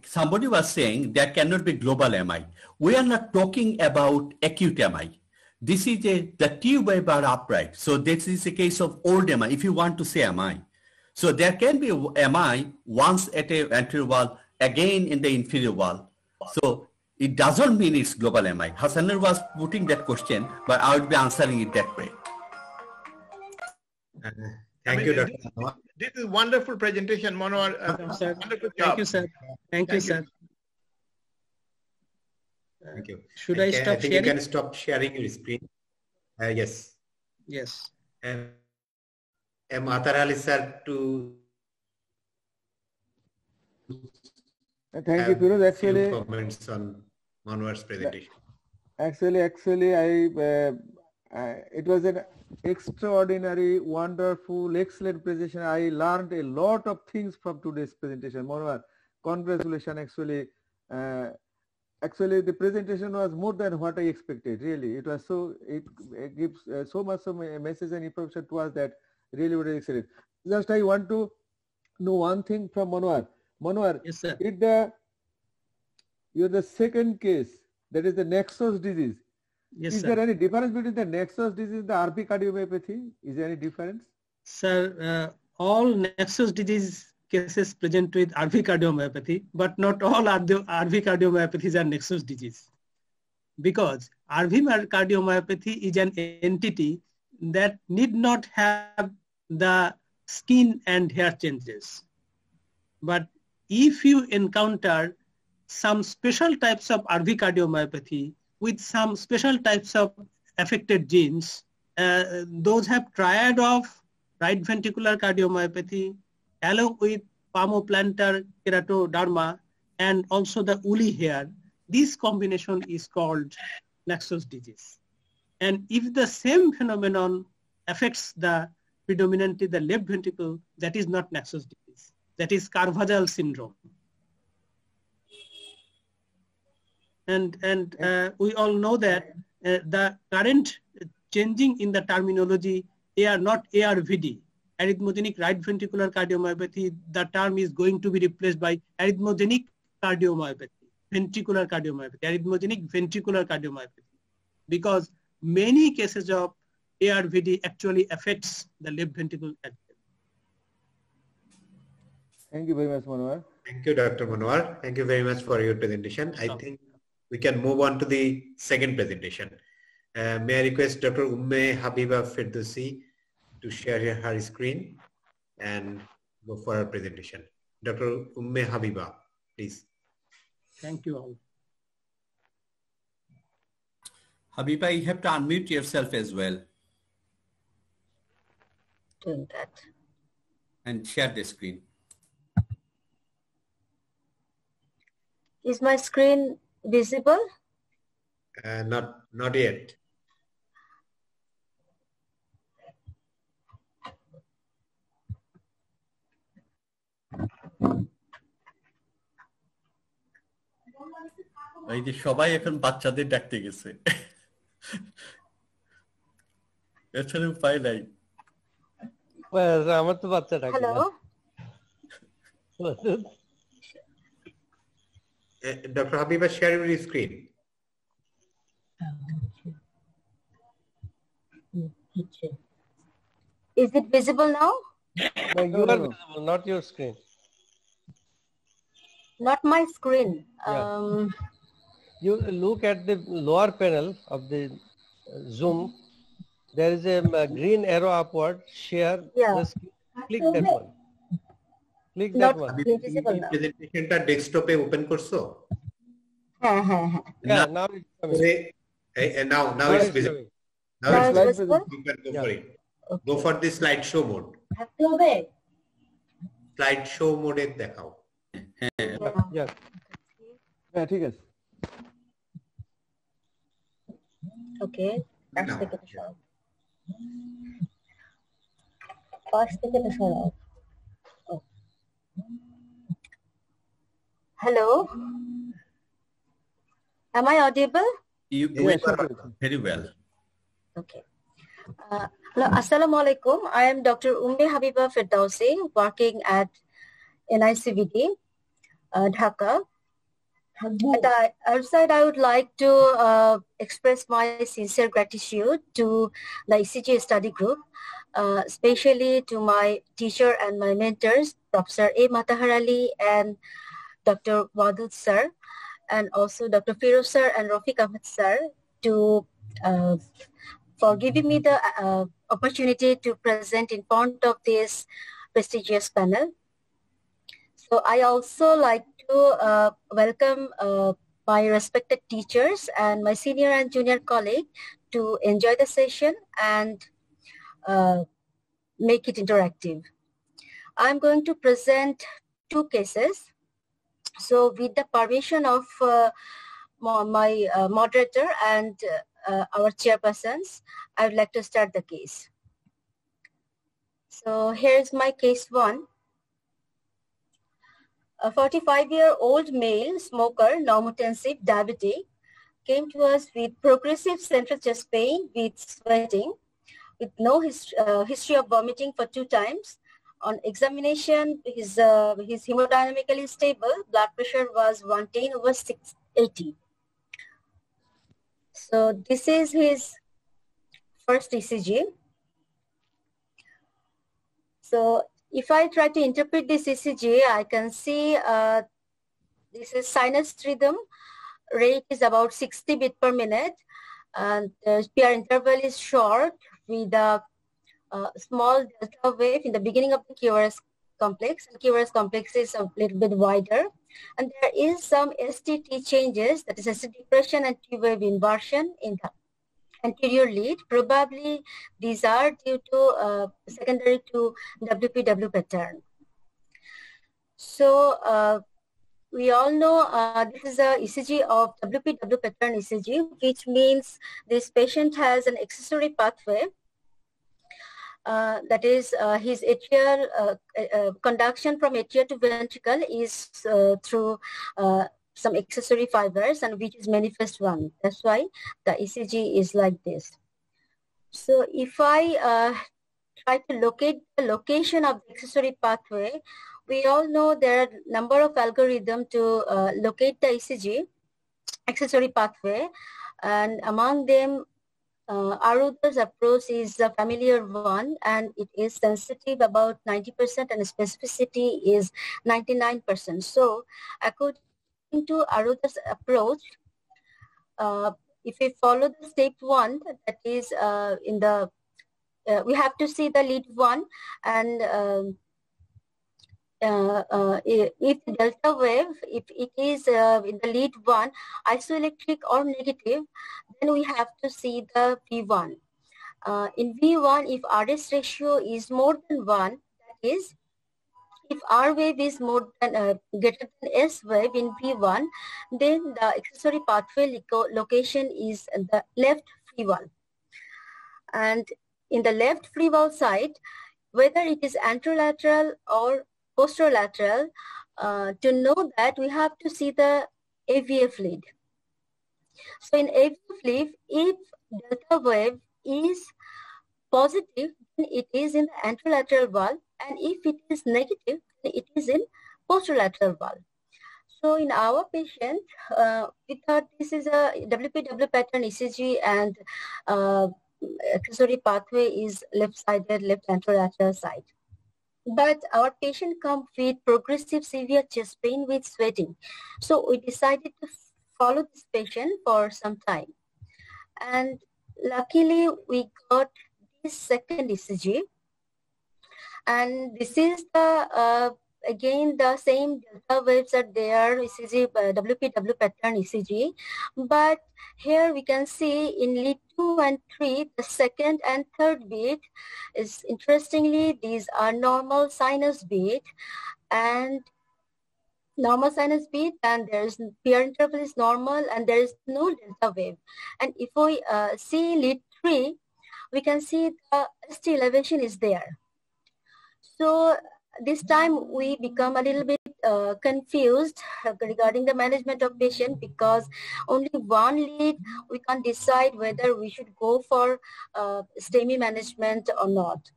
Somebody was saying there cannot be global MI. We are not talking about acute MI. This is the T wave are upright. So this is a case of old MI, if you want to say MI. So there can be MI once at a anterior wall, again in the inferior wall. So it doesn't mean it's global MI. Hassaner was putting that question, but I would be answering it that way. Thank you, Dr. This is wonderful presentation, Monwarul. Wonderful job. Thank you, sir. Thank you, sir. Thank you. Should I stop sharing? You can stop sharing your screen. Yes. Yes. Atahar sir to. Thank you, Firoz. Actually, comments on Monwarul's presentation. Actually, it was an extraordinary, wonderful, excellent presentation. I learned a lot of things from today's presentation. Monwarul, congratulations. Actually, the presentation was more than what I expected. Really, it was it gives so much of a message and information to us that really was excellent. Just I want to know one thing from Monwarul. Monwarul, yes, sir. You're the second case, that is the nexus disease. Yes, is sir. there any difference between the nexus disease and the RP cardiomyopathy? Is there any difference? Sir, all nexus disease cases present with RV cardiomyopathy, but not all RV cardiomyopathies are nexus disease. Because RV cardiomyopathy is an entity that need not have the skin and hair changes. But if you encounter some special types of RV cardiomyopathy with some special types of affected genes, those have triad of right ventricular cardiomyopathy along with palmoplantar keratoderma and also the woolly hair. This combination is called nexus disease. And if the same phenomenon affects predominantly the left ventricle, that is not nexus disease. That is Carvajal syndrome. And we all know that the current changing in the terminology, not ARVD, arrhythmogenic right ventricular cardiomyopathy. The term is going to be replaced by arrhythmogenic cardiomyopathy, ventricular cardiomyopathy, arrhythmogenic ventricular cardiomyopathy, because many cases of ARVD actually affects the left ventricle as well. Thank you very much, Monwarul. Thank you, Dr. Monwarul. Thank you very much for your presentation. I think we can move on to the second presentation. May I request Dr. Umme Habiba Ferdaushi to share her screen and go for her presentation. Dr. Umme Habiba, please. Thank you all. Habiba, you have to unmute yourself as well. Doing that. And share the screen. Is my screen visible? Not yet. এই যে সবাই এখন বাচ্চাদের ডাকতে গেছে, এছাড়া উপায় নাই। আমার তো বাচ্চা ডাকে না। Dr. Habiba, share your screen. Is it visible now? No, you are visible, not your screen. Not my screen. Yeah. You look at the lower panel of the Zoom. There is a green arrow upward. Share the screen. Click that one. Click that one. Presentation ta desktop e open korso? Yeah, now it's coming. Now it's visible. Now it's visible. You can go for it. Okay. Go for the slideshow mode. Slideshow mode e dekhao. Yeah. Yeah, ঠিক আছে. Okay. Let's take it off. Let's take it off. Oh. Hello. Am I audible? You are very well. Okay. Hello, Assalamu alaikum. I am Dr. Umme Habiba Ferdaushi, working at NICVD, Dhaka. At the outside, I would like to express my sincere gratitude to the ECG study group, especially to my teacher and my mentors, Professor Atahar and Dr. Wadud sir, and also Dr. Firoz sir and Rafiq Ahmed sir, for giving me the opportunity to present in front of this prestigious panel. So I also like to welcome my respected teachers and my senior and junior colleague to enjoy the session and make it interactive. I'm going to present two cases. So with the permission of my moderator and our chairpersons, I would like to start the case. So here's my case one. A 45-year-old male smoker, normotensive, diabetic, came to us with progressive central chest pain with sweating, with no history of vomiting for 2 times. On examination, his hemodynamically stable, blood pressure was 110/680. So this is his first ECG. So if I try to interpret this ECG, I can see this is sinus rhythm. Rate is about 60 beats per minute, and the PR interval is short with a small delta wave in the beginning of the QRS complex. The QRS complex is a little bit wider, and there is some STT changes, that is ST depression and T-wave inversion in the anterior lead. Probably these are due to secondary to WPW pattern. So we all know this is a ECG of WPW pattern ECG, which means this patient has an accessory pathway. That is his atrial conduction from atria to ventricle is through some accessory fibers, and which is manifest one. That's why the ECG is like this. So if I try to locate the location of the accessory pathway, we all know there are a number of algorithms to locate the ECG accessory pathway, and among them Aruda's approach is a familiar one, and it is sensitive about 90% and specificity is 99%. So according to Aruda's approach, if we follow the step 1, that is we have to see the lead 1, and if the delta wave, if it is in the lead 1, isoelectric or negative, then we have to see the V1. In V1, if arest ratio is more than 1, that is, if R wave is more than greater than S wave in V1, then the accessory pathway location is the left free valve. And in the left free valve side, whether it is anterolateral or posterolateral, to know that we have to see the LVEF lead. So in LVEF lead, if delta wave is positive, then it is in the anterolateral valve, and if it is negative, then it is in posterolateral valve. So in our patient, we thought this is a WPW pattern ECG, and accessory pathway is left-sided, left anterolateral side. But our patient comes with progressive severe chest pain with sweating. So we decided to follow this patient for some time. And luckily we got this second ECG. And this is the, again, the same delta waves are there, ECG, WPW pattern ECG. But here we can see in lead 2 and 3, the second and third beat is, interestingly, these are normal sinus beat, and normal sinus beat, and there's PR interval is normal, and there is no delta wave. And if we see lead 3, we can see the ST elevation is there. So this time we become a little bit confused regarding the management of patient, because only one lead, we can't decide whether we should go for STEMI management or not.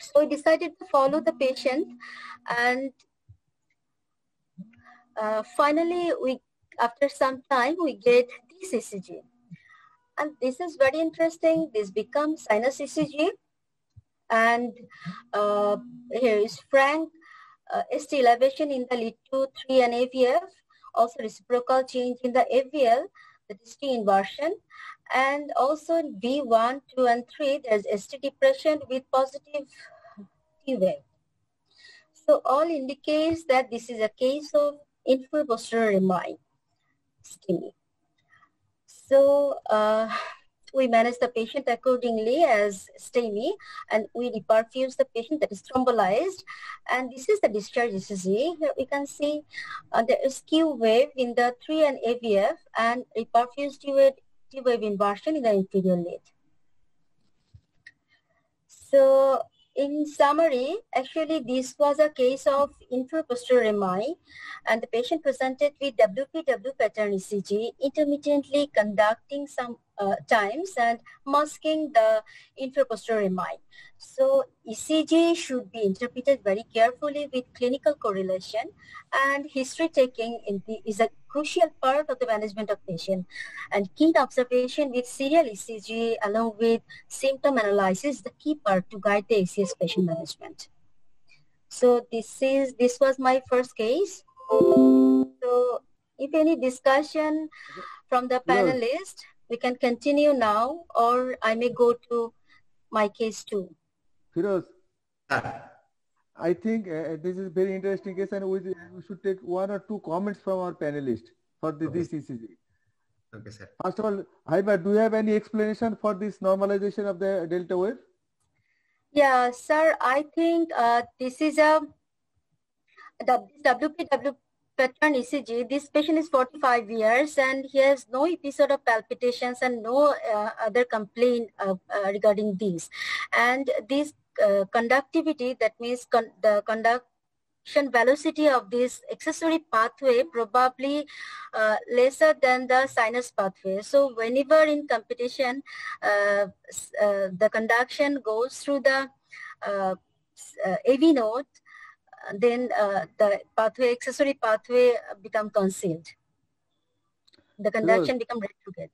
So we decided to follow the patient, and finally, after some time, we get this ECG. And this is very interesting. This becomes sinus ECG. And here is frank ST elevation in the lead 2, 3, and AVF. Also reciprocal change in the AVL, that is T inversion. And also in V1, 2, and 3, there's ST depression with positive T wave. So all indicates that this is a case of inferior posterior remi, STEMI. So we manage the patient accordingly as STEMI, and we reperfuse the patient, that is thrombolized. And this is the discharge ECG. Here we can see there is Q wave in the 3 and AVF, and reperfused T wave inversion in the inferior lead. So in summary, actually this was a case of inferior posterior remi, and the patient presented with WPW pattern ECG, intermittently conducting some times and masking the inferior posterior remi. So ECG should be interpreted very carefully with clinical correlation, and history taking is a crucial part of the management of patient. And keen observation with serial ECG along with symptom analysis is the key part to guide the ACS patient management. So this was my first case. So if any discussion from the panelists, we can continue now, or I may go to my case too. Firoz, I think this is very interesting case, and we should take 1 or 2 comments from our panelists for this ECG. Okay, sir. First of all, Habiba, do you have any explanation for this normalization of the delta wave? Yeah, sir, I think this is a WPW pattern ECG. This patient is 45 years and he has no episode of palpitations and no other complaint regarding this. And this conductivity, that means the velocity of this accessory pathway probably lesser than the sinus pathway. So whenever in competition, the conduction goes through the AV node, then the pathway, accessory pathway become concealed. The conduction become retrograde.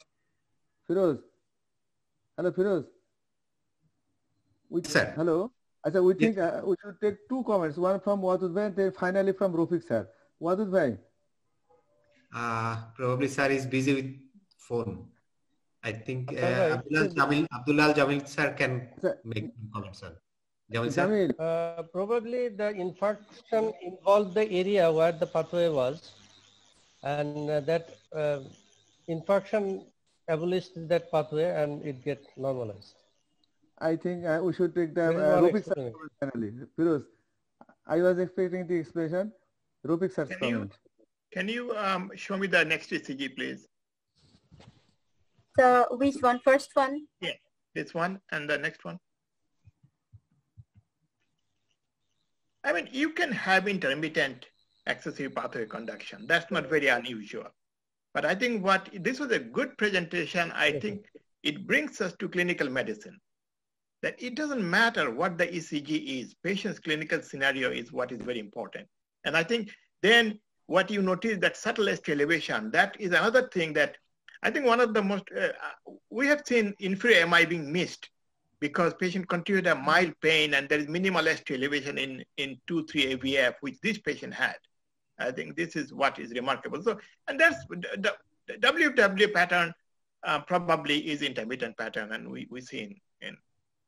Firoz. Hello, Firoz. Sir. Hello. I said we think we should take two comments, one from Wadud bhai and then finally from Rafiq sir. Wadud bhai. Probably sir is busy with phone. I think Abdul Jamil sir can make comments, sir. Jamil sir. Probably the infarction involved the area where the pathway was, and that infarction abolished that pathway and it get normalized. I think we should take the Rafiq sir finally. Firoz, I was expecting the explanation. Rafiq sir's comment. Can you show me the next ECG, please? So which one? First one? Yeah, this one and the next one. I mean, you can have intermittent accessory pathway conduction. That's not very unusual. But I think this was a good presentation. I think it brings us to clinical medicine. That it doesn't matter what the ECG is, patient's clinical scenario is what is very important. And I think then what you notice, that subtle ST elevation, that is another thing that I think one of the most, we have seen inferior MI being missed because patient continue to have mild pain and there is minimal ST elevation in 2-3 AVF, which this patient had. I think this is what is remarkable. So, and that's the WFW pattern probably is intermittent pattern, and we see in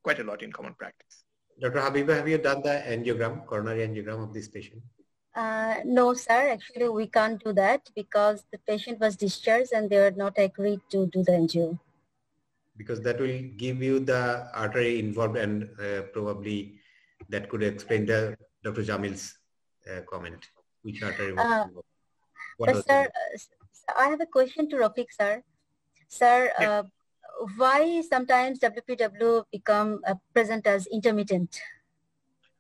quite a lot in common practice. Dr. Habiba, have you done the angiogram, coronary angiogram of this patient? No, sir. Actually, we can't do that because the patient was discharged and they were not agreed to do the angio. Because that will give you the artery involved and probably that could explain the Dr. Jamil's comment. Which artery was involved? But sir, I have a question to Rafiq, sir. Sir, yeah. Why sometimes WPW become present as intermittent?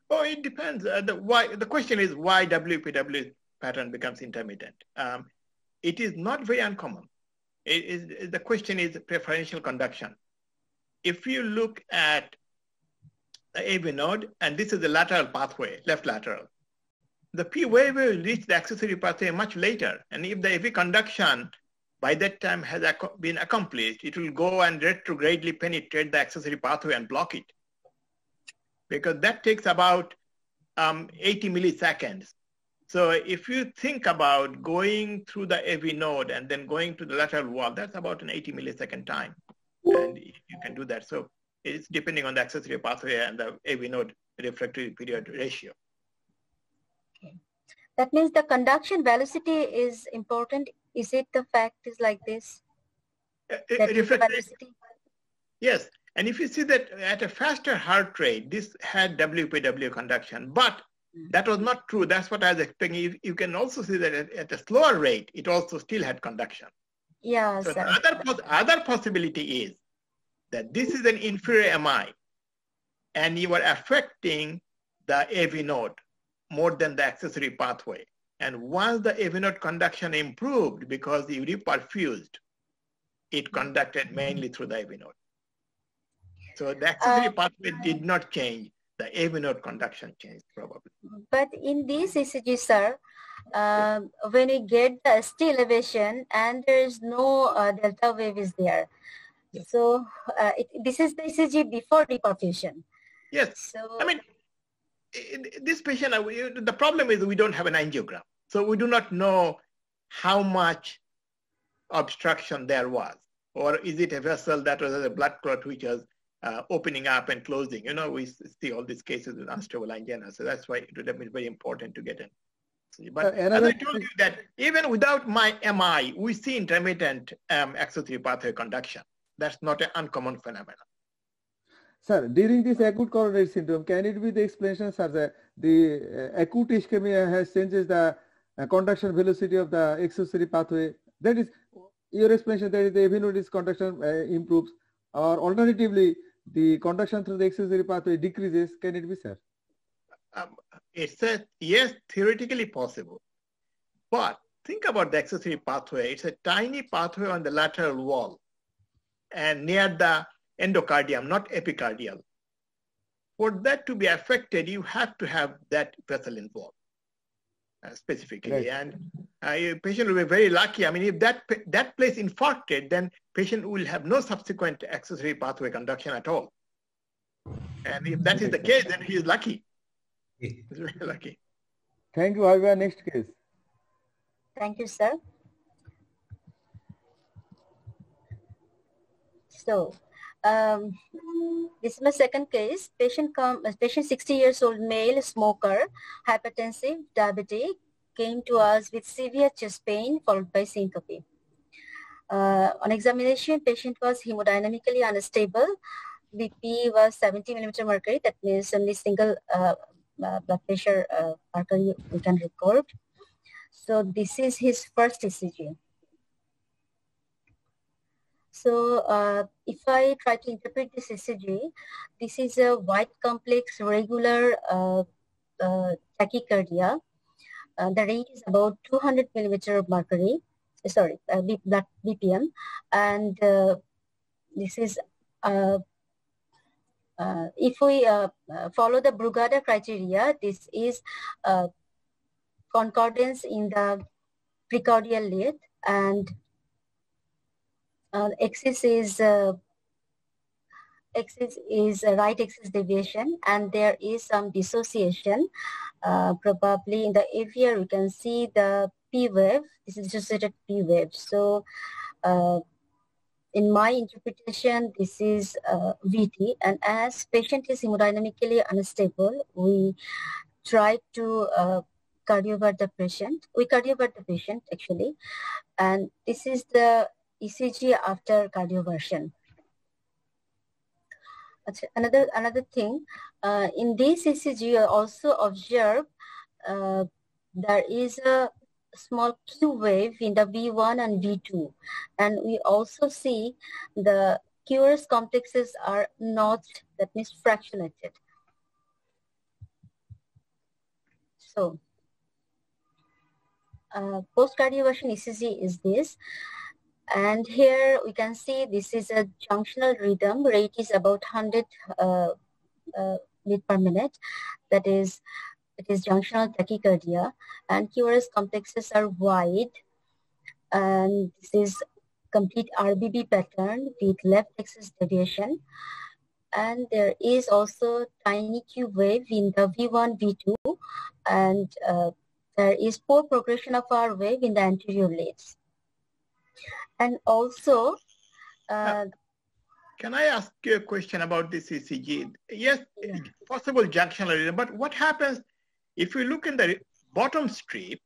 Oh, it depends. The question is why WPW pattern becomes intermittent. It is not very uncommon. The question is preferential conduction. If you look at the AV node, and this is the lateral pathway, left lateral, the P wave will reach the accessory pathway much later. And if the AV conduction by that time has been accomplished, it will go and retrogradely penetrate the accessory pathway and block it. Because that takes about 80 milliseconds. So if you think about going through the AV node and then going to the lateral wall, that's about an 80 millisecond time. And you can do that. So it's depending on the accessory pathway and the AV node refractory period ratio. Okay. That means the conduction velocity is important. Is it the fact is like this? Yes. And if you see that at a faster heart rate, this had WPW conduction, but that was not true. That's what I was expecting. You can also see that at a slower rate, it also still had conduction. Yeah. So the other possibility is that this is an inferior MI and you are affecting the AV node more than the accessory pathway. And once the AV node conduction improved because you reperfused, it conducted mainly through the AV node. So the accessory pathway did not change. The AV node conduction changed probably. But in this ECG, sir, when you get the ST elevation and there is no delta wave is there. Yes. So this is the ECG before reperfusion. Yes. So, I mean, this patient, the problem is we don't have an angiogram. So we do not know how much obstruction there was. Or is it a vessel that was a blood clot which was opening up and closing? You know, we see all these cases with unstable angina. So that's why it would have been very important to get in. But as I told you that even without my MI, we see intermittent accessory pathway conduction. That's not an uncommon phenomenon. Sir, during this acute coronary syndrome, can it be the explanation, sir, that the acute ischemia has changes the conduction velocity of the accessory pathway? That is your explanation, that is the AV node conduction improves, or alternatively, the conduction through the accessory pathway decreases. Can it be, sir? it's a, yes, theoretically possible. But think about the accessory pathway. It's a tiny pathway on the lateral wall and near the endocardium, not epicardial. For that to be affected, you have to have that vessel involved specifically. Right. And a patient will be very lucky. I mean, if that place infarcted, then patient will have no subsequent accessory pathway conduction at all. And if that is the case, then he is lucky. He's very lucky. Thank you, Habiba. Next case. Thank you, sir. So, this is my second case. Patient 60 years old male smoker, hypertensive, diabetic, came to us with severe chest pain followed by syncope. On examination, patient was hemodynamically unstable. BP was 70 millimeter mercury. That means only single blood pressure marker we can record. So this is his first ECG. So if I try to interpret this ECG, this is a white complex regular tachycardia. The rate is about 200 millimeter mercury, sorry, BPM. And this is, if we follow the Brugada criteria, this is concordance in the precordial lead, and axis is right axis deviation, and there is some dissociation. Probably in the AVR, you can see the P wave. This is dissociated P wave. So in my interpretation, this is VT, and as patient is hemodynamically unstable, we try to cardiovert the patient. We cardiovert the patient actually, and this is the ECG after cardioversion. Another thing, in this ECG, I also observe there is a small Q wave in the V1 and V2, and we also see the QRS complexes are not, that means fractionated. So post-cardioversion ECG is this. And here we can see this is a junctional rhythm. Rate is about 100 beat per minute. That is, it is junctional tachycardia. And QRS complexes are wide. And this is complete RBB pattern with left axis deviation. And there is also tiny Q wave in the V1, V2. And there is poor progression of R wave in the anterior leads. And also, can I ask you a question about this ECG? Yes, yeah. Possible junctional rhythm, but what happens if you look in the bottom strip,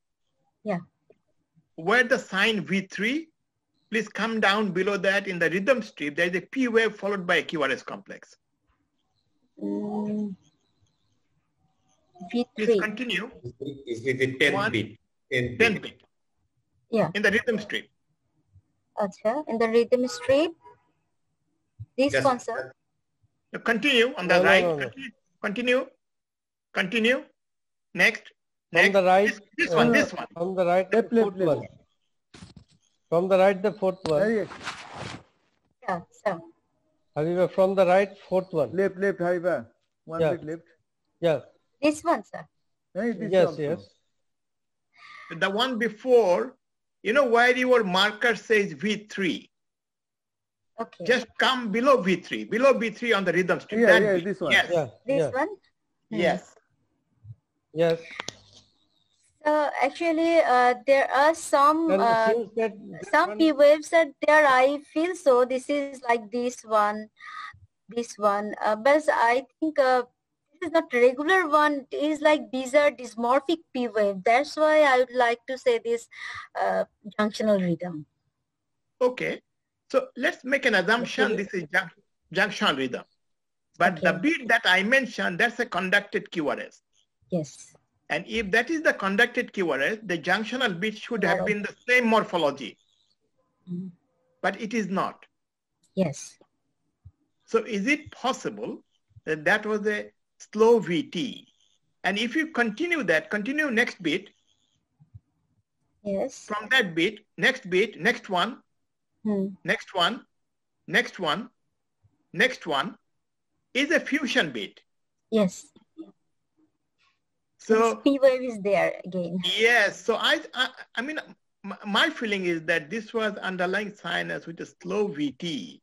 yeah, where the sign V3, please come down below that in the rhythm strip, there is a P wave followed by a QRS complex. V3. Please continue. Is it the 10th beat? 10th beat. Yeah. In the rhythm strip. Acha, in the rhythm strip, this one, sir. Continue on the right. No. Continue. Next. From the right. This one. From the right, the fourth one. From the right, the fourth one. Yeah, sir. Habiba, from the right, fourth one. Left, Habiba. One bit left. Yeah. This one, sir. Yes. The one before, you know where your marker says V3. Okay. Just come below V3. Below V3 on the rhythm strip. Yeah, this one. Yes. Yeah. This one? Yes. Yes. So actually, there are some P waves are there. I feel so. This is like this one. But I think this is not regular one. It is like these are dysmorphic P wave. That's why I would like to say this junctional rhythm. Okay. So let's make an assumption. This is junctional rhythm. But the beat that I mentioned, that's a conducted QRS. Yes. And if that is the conducted QRS, the junctional beat should have been the same morphology. But it is not. Yes. So is it possible that that was a slow VT And if you continue that, continue next beat. Yes. From that beat, next one, next one, next one, next one is a fusion beat. Yes. So P wave is there again. Yes. So I mean, my feeling is that this was underlying sinus with a slow VT,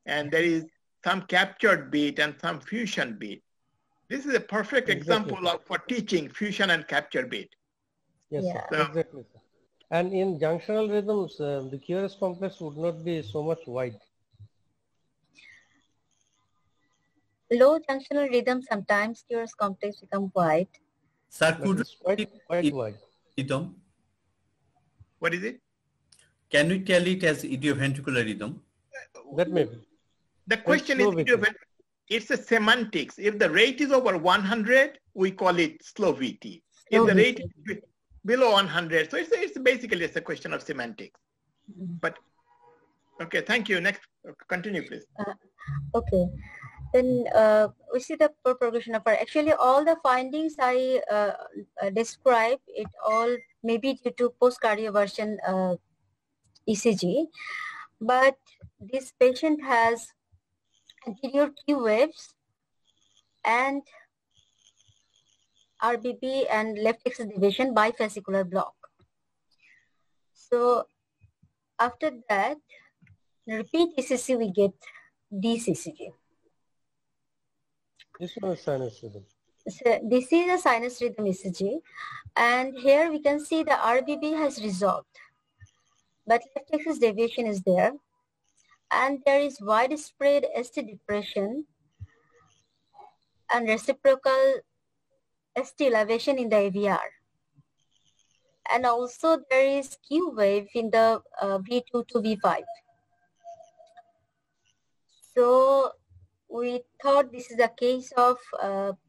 and there is some captured beat and some fusion beat. This is a perfect example of for teaching fusion and capture beat. Yes, Yeah. sir. Exactly, sir. And in junctional rhythms, the QRS complex would not be so much wide. Low junctional rhythm, sometimes QRS complex become wide. Sir, But could it's quite wide. rhythm? What is it? Can we tell it as idioventricular rhythm? That may be. The question is, it's a semantics. If the rate is over 100, we call it slow VT. If the rate is below 100, so it's basically a question of semantics. But okay, thank you. Next, continue, please. Okay. Then we see the progression of actually all the findings I described, it all may be due to post-cardioversion ECG, but this patient has anterior Q waves and RBP and left axis deviation bifascicular block. So after that, repeat ECG, we get DCCG. This one is sinus rhythm. So this is a sinus rhythm ECG, and here we can see the RBB has resolved, but left axis deviation is there, and there is widespread ST depression and reciprocal ST elevation in the AVR, and also there is Q wave in the V2 to V5. So we thought this is a case of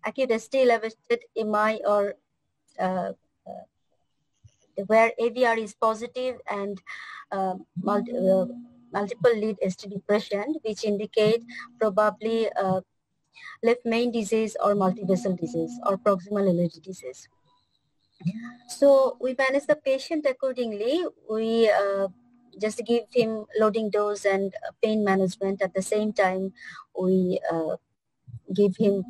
acute ST elevated MI or where AVR is positive and multiple lead ST depression, which indicate probably left main disease or multivessel disease or proximal LAD disease. So we manage the patient accordingly. We just give him loading dose and pain management. At the same time, we give him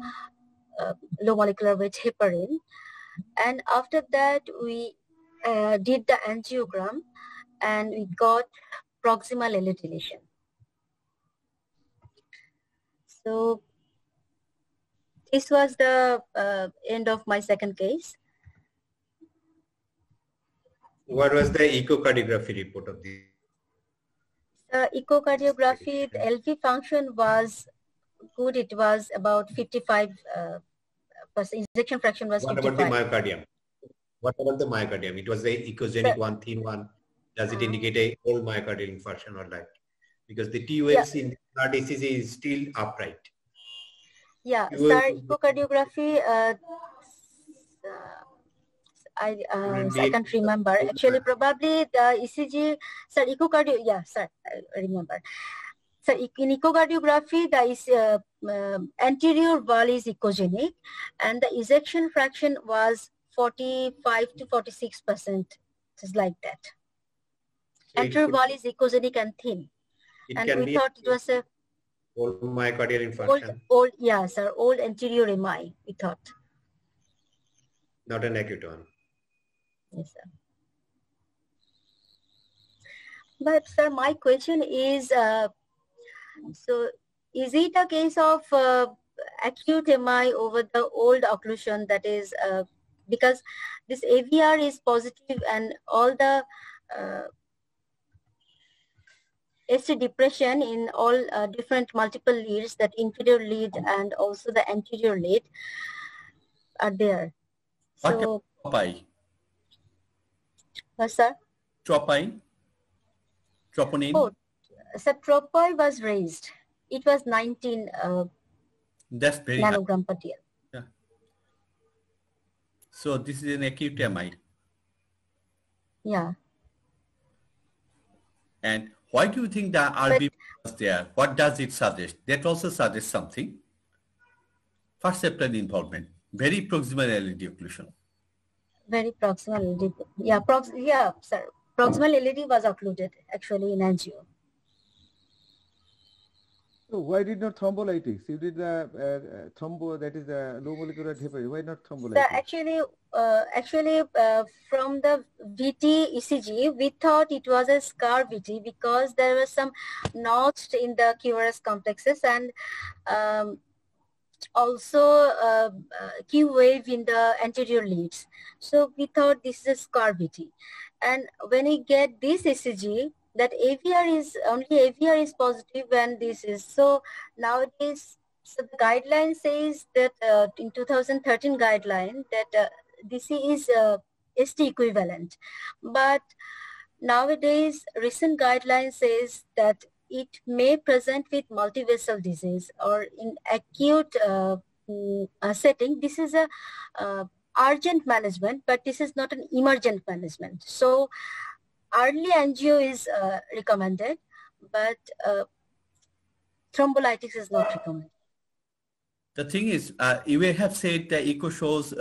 low molecular weight heparin. And after that, we did the angiogram and we got proximal LA deletion. So this was the end of my second case. What was the echocardiography report of this? Echocardiography, the LV function was good. It was about 55%. Ejection fraction was 55. What about the myocardium? What about the myocardium? It was the echogenic one, thin one. Does it indicate a whole myocardial infarction or like? Because the T waves in the ECG is still upright. Yeah, sir, echocardiography, I can't remember. Actually, probably the ECG, sir, echocardio, yeah, sir, I remember. So in echocardiography, the anterior wall is echogenic and the ejection fraction was 45 to 46%, just like that. So anterior wall is echogenic and thin. And we thought it was a old myocardial infarction. Old, yeah, sir, old anterior MI, we thought. Not an acute one. Yes, sir. But sir, my question is, so is it a case of acute MI over the old occlusion, that is, because this AVR is positive and all the ST depression in all different multiple leads, that inferior lead and also the anterior lead are there. So, sir? Troponin? Oh, so troponin was raised. It was 19 That's very nanogram per TL. Yeah. So this is an acute MI. Yeah. And why do you think the RBP was there? What does it suggest? That also suggests something. First septal involvement. Very proximal LED occlusion. Very proximal LED. Yeah, sir. Proximal LED was occluded actually in angio. So why did not thrombolytics? You did the thrombo, that is the low molecular heparin. Why not thrombolytics? So actually, from the VT ECG, we thought it was a scar VT because there was some notched in the QRS complexes and also Q wave in the anterior leads. So we thought this is a scar VT. And when we get this ECG, that AVR is only AVR is positive when this is. So nowadays, so the guideline says that in 2013 guideline that DC is ST equivalent. But nowadays, recent guideline says that it may present with multivessel disease or in acute setting. This is a urgent management, but this is not an emergent management. So early angio is recommended, but thrombolytics is not recommended. The thing is, you may have said the echo shows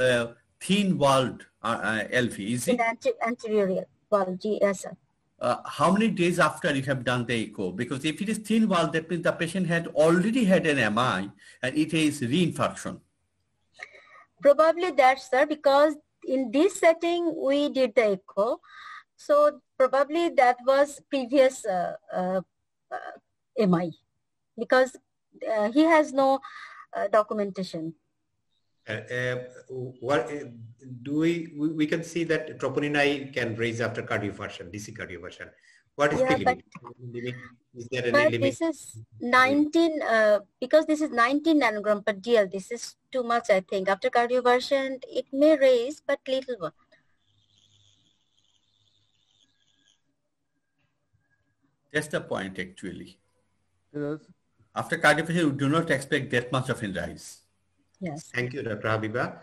thin-walled LV, is it? Anterior wall, yes, sir. How many days after you have done the echo? Because if it is thin-walled, that means the patient had already had an MI and it is reinfarction. Probably that's, sir, because in this setting, we did the echo. So probably that was previous MI because he has no documentation. What do we can see that troponin I can raise after cardioversion, DC cardioversion. What is the limit? Is there any limit? This is 19 because this is 19 nanogram per DL. This is too much, I think. After cardioversion, it may raise, but little one. That's the point, actually. Yes. After cardioversion, you do not expect that much of a rise. Yes. Thank you, Dr. Habiba.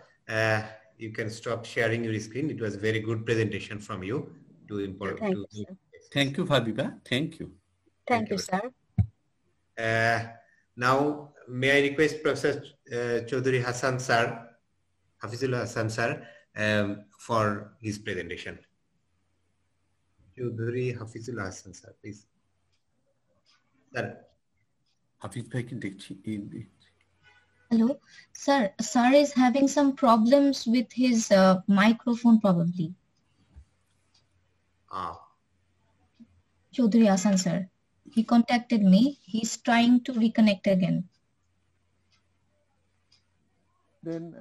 You can stop sharing your screen. It was a very good presentation from you. Thank you, Habiba. Thank you. Thank you, sir. Now, may I request Professor Chowdhury Hassan sir, Hafizullah Hassan sir, for his presentation. Chowdhury Hafizullah Hassan sir, please. Sir. Hafiz bhai can take in. Hello, sir. Sir is having some problems with his microphone, probably. Chowdhury Hassan, sir. He contacted me. He's trying to reconnect again. Then,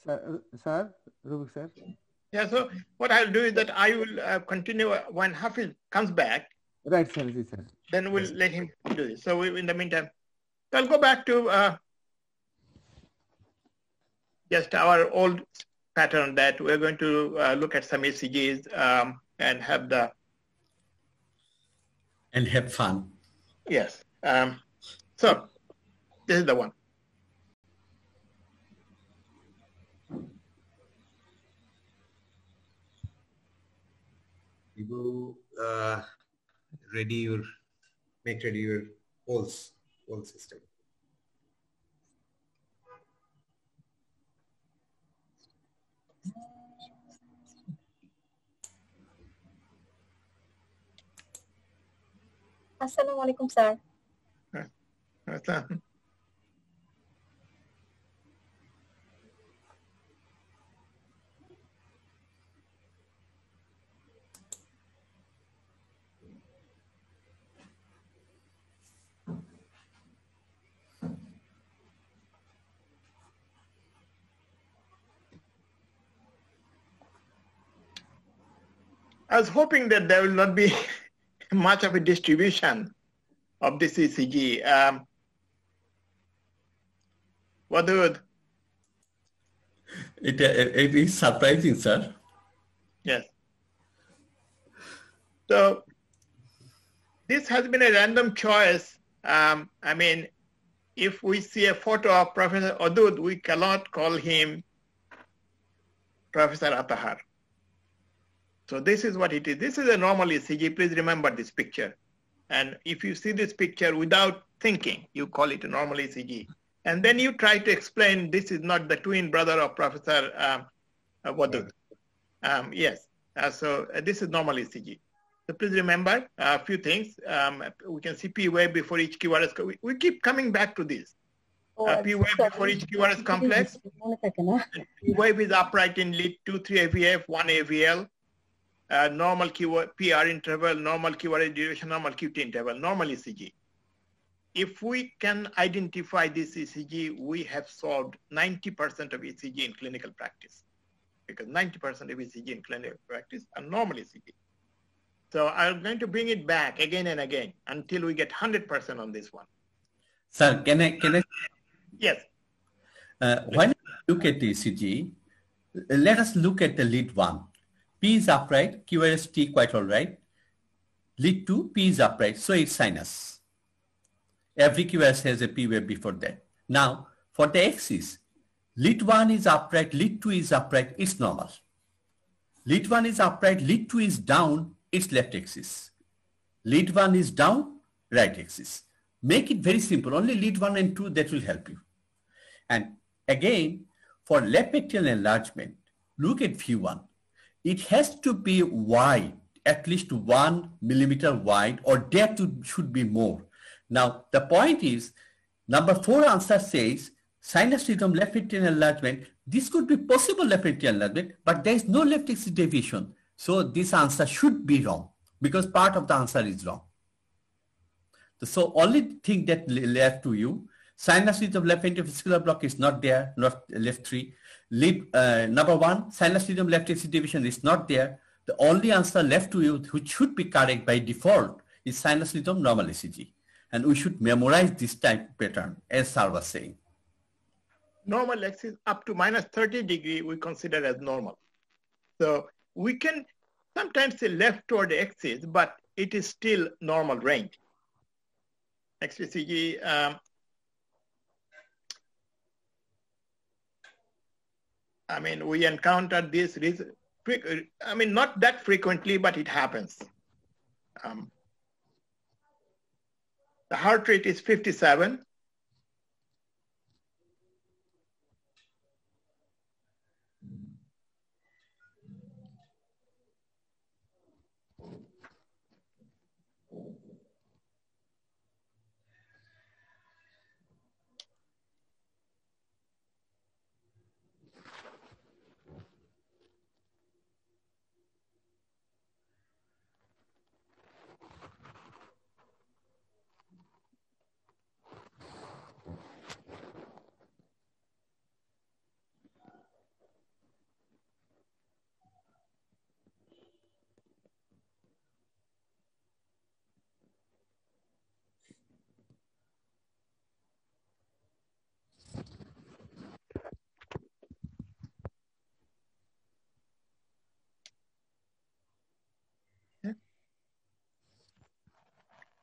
sir, Rubik sir. Yeah. So what I'll do is that I will continue when Hafiz comes back. Right, sir. Sir. Then we'll let him do this. So in the meantime. I'll go back to just our old pattern that we're going to look at some ECGs and have the... And have fun. Yes. So this is the one. You make ready your pulse system. Assalamualaikum, sir. I was hoping that there will not be much of a distribution of this ECG. Wadud. It is surprising, sir. Yes. So this has been a random choice. I mean, if we see a photo of Professor Wadud, we cannot call him Professor Atahar. So this is what it is. This is a normal ECG. Please remember this picture. And if you see this picture without thinking, you call it a normal ECG. And then you try to explain this is not the twin brother of Professor Wadud. Yes, so this is normal ECG. So please remember a few things. We can see P wave before each QRS. We keep coming back to this. P wave before each QRS complex. P wave is upright in lead 2, 3 AVF, 1 AVL. Normal PR interval, normal QRS duration, normal QT interval, normal ECG. If we can identify this ECG, we have solved 90% of ECG in clinical practice, because 90% of ECG in clinical practice are normal ECG. So I'm going to bring it back again and again until we get 100% on this one. Sir, can I? Yes. When we look at the ECG, let us look at the lead 1. P is upright, QRST quite all right. Lead 2, P is upright, so it's sinus. Every QRS has a P wave before that. Now, for the axis, lead 1 is upright, lead 2 is upright, it's normal. Lead 1 is upright, lead 2 is down, it's left axis. Lead 1 is down, right axis. Make it very simple, only lead 1 and 2, that will help you. And again, for left atrial enlargement, look at V1. It has to be wide, at least 1 millimeter wide, or depth should be more. Now, the point is, number 4 answer says, sinus rhythm, left atrial enlargement. This could be possible left atrial enlargement, but there is no left axis deviation. So this answer should be wrong, because part of the answer is wrong. So only thing that left to you, sinus rhythm left ventricular block is not there, not left 3. Number 1, sinus rhythm left axis deviation is not there. The only answer left to you, which should be correct by default, is sinus rhythm normal ECG. And we should memorize this type of pattern, as Sir was saying. Normal axis up to minus 30 degree, we consider as normal. So we can sometimes say left toward the axis, but it is still normal range. Next ECG, I mean, we encounter this, I mean, not that frequently, but it happens. The heart rate is 57.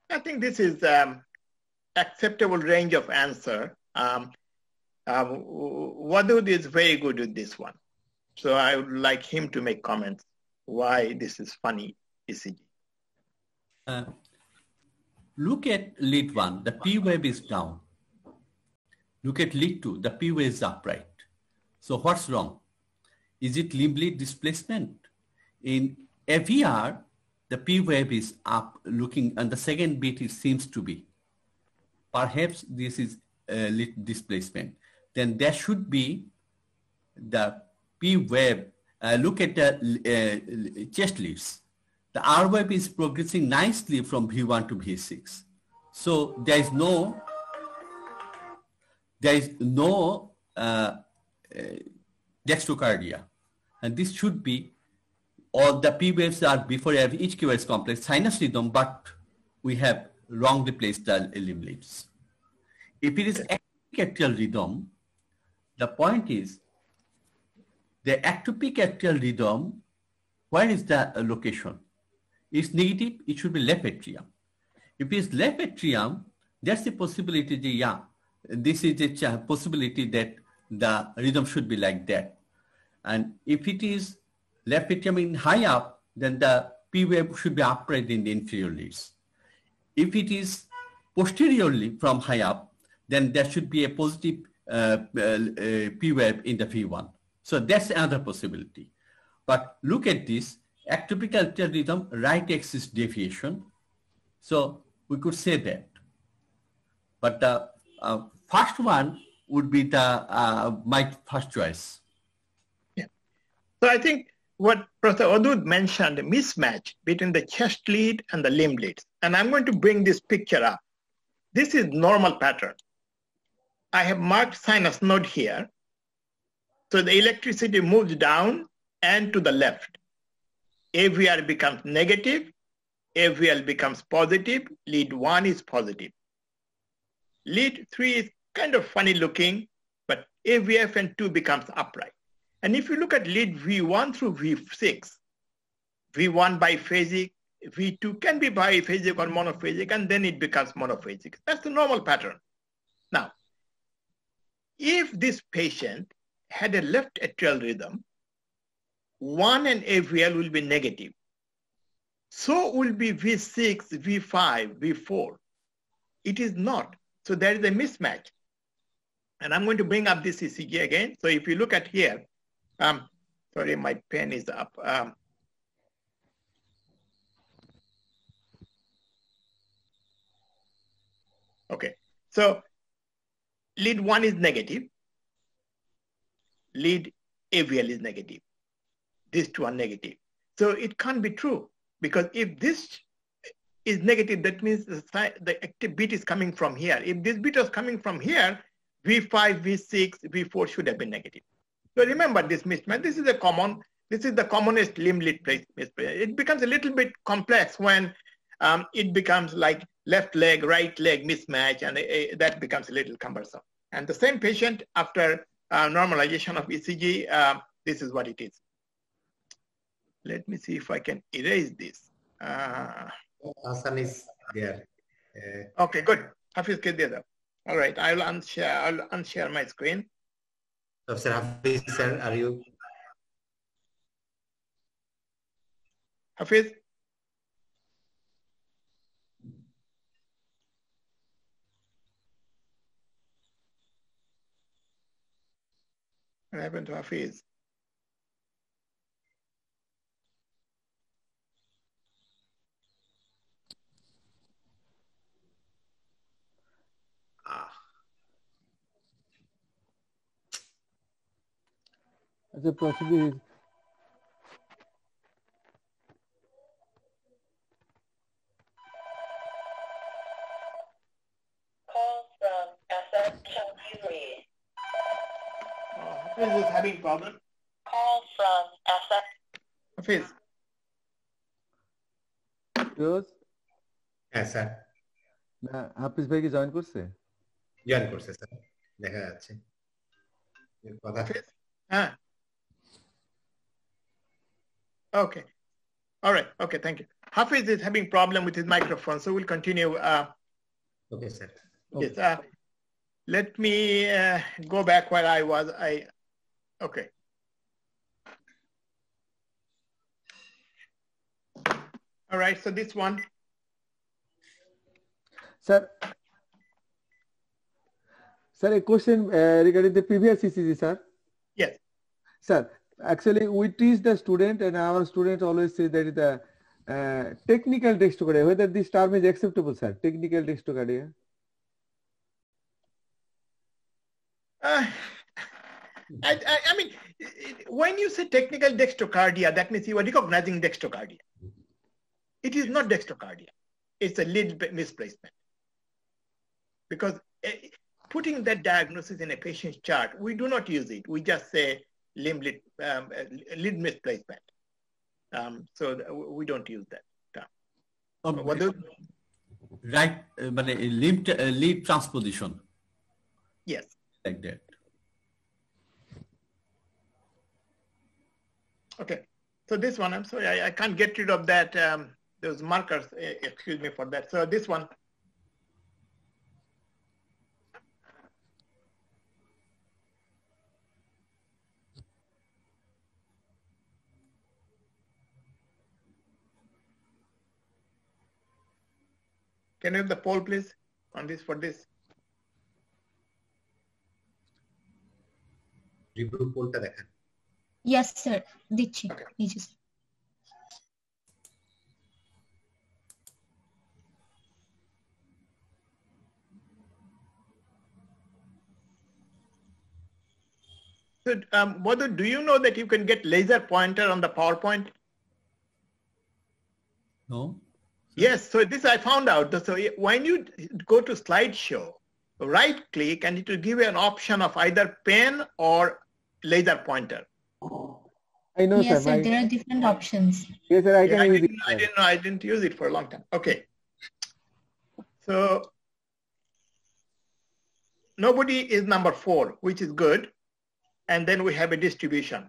I think this is acceptable range of answer. Wadud is very good with this one. So I would like him to make comments why this is funny ECG. Look at lead 1, the P wave is down. Look at lead 2, the P wave is upright. So what's wrong? Is it limb lead displacement? In AVR, the P wave is up, looking, and the second beat it seems to be. Perhaps this is lead displacement. Then there should be the P wave. Look at the chest leads. The R wave is progressing nicely from V1 to V6. So there is no dextrocardia. And this should be, all the P waves are before each QRS complex, sinus rhythm, but we have wrongly placed the limb leads. If it is ectopic atrial rhythm, the point is, the ectopic atrial rhythm, where is the location? It's negative, it should be left atrium. If it's left atrium, that's the possibility, yeah, this is a possibility that the rhythm should be like that. And if it is left atrium in high up, then the P wave should be upright in the inferior leads. If it is posteriorly from high up, then there should be a positive P wave in the V1. So that's another possibility. But look at this, ectopic atrial rhythm, right axis deviation. So we could say that. But the first one would be the my first choice. Yeah. So I think what Professor Wadud mentioned, a mismatch between the chest lead and the limb leads. And I'm going to bring this picture up. This is normal pattern. I have marked sinus node here. So the electricity moves down and to the left. AVR becomes negative, AVL becomes positive, lead 1 is positive. Lead 3 is kind of funny looking, but AVF and 2 becomes upright. And if you look at lead V1 through V6, V1 biphasic, V2 can be biphasic or monophasic, and then it becomes monophasic. That's the normal pattern. Now, if this patient had a left atrial rhythm, 1 and AVL will be negative. So will be V6, V5, V4. It is not. So there is a mismatch. And I'm going to bring up this ECG again. So if you look at here, sorry, my pen is up. Okay, so lead 1 is negative. Lead AVL is negative. These two are negative. So it can't be true, because if this is negative, that means the active beat is coming from here. If this beat was coming from here, V5, V6, V4 should have been negative. So remember this mismatch. This is the commonest limb lead mismatch. It becomes a little bit complex when it becomes like left leg, right leg mismatch, and that becomes a little cumbersome. And the same patient, after normalization of ECG, this is what it is. Let me see if I can erase this. Hassan is there. Okay, good. Hafiz ke de do. All right, I'll unshare my screen. Professor Hafiz, sir, are you? Hafiz? What happened to Hafiz? The procedure is call from Chowdhury. Hafiz is having problem. Call from Hafiz. yours. হ্যাঁ sir না হাফিজ ভাই কি join করছে? Join করছে sir, দেখা যাচ্ছে কথা। Okay. All right. Okay. Thank you. Hafiz is having problem with his microphone, so we'll continue. Okay, sir. Yes. Let me go back where I was. Okay. All right. So this one. Sir, a question regarding the previous ECG, sir. Yes. Sir, actually, we teach the student, and our students always say that the technical dextrocardia, whether this term is acceptable, sir. Technical dextrocardia. I mean, when you say technical dextrocardia, that means you are recognizing dextrocardia. It is not dextrocardia. It's a lead misplacement. Because putting that diagnosis in a patient's chart, we do not use it. We just say lead misplacement. So we don't use that term. Right, lead transposition. Yes. Like that. Okay. So this one, I'm sorry, I can't get rid of that. Those markers, excuse me for that. So this one. Can you have the poll, please, on this for this? Review পোলটা দেখান। Yes, sir. দিচ্ছি। এই যে, sir. So, Wadud, do you know that you can get laser pointer on the PowerPoint? No. Yes, so this I found out. So when you go to slideshow, right click and it will give you an option of either pen or laser pointer. I know, Yes, sir. sir. There are different options. Yes, sir. I can use it. I didn't know. I didn't use it for a long time. Okay. So nobody is number 4, which is good. And then we have a distribution.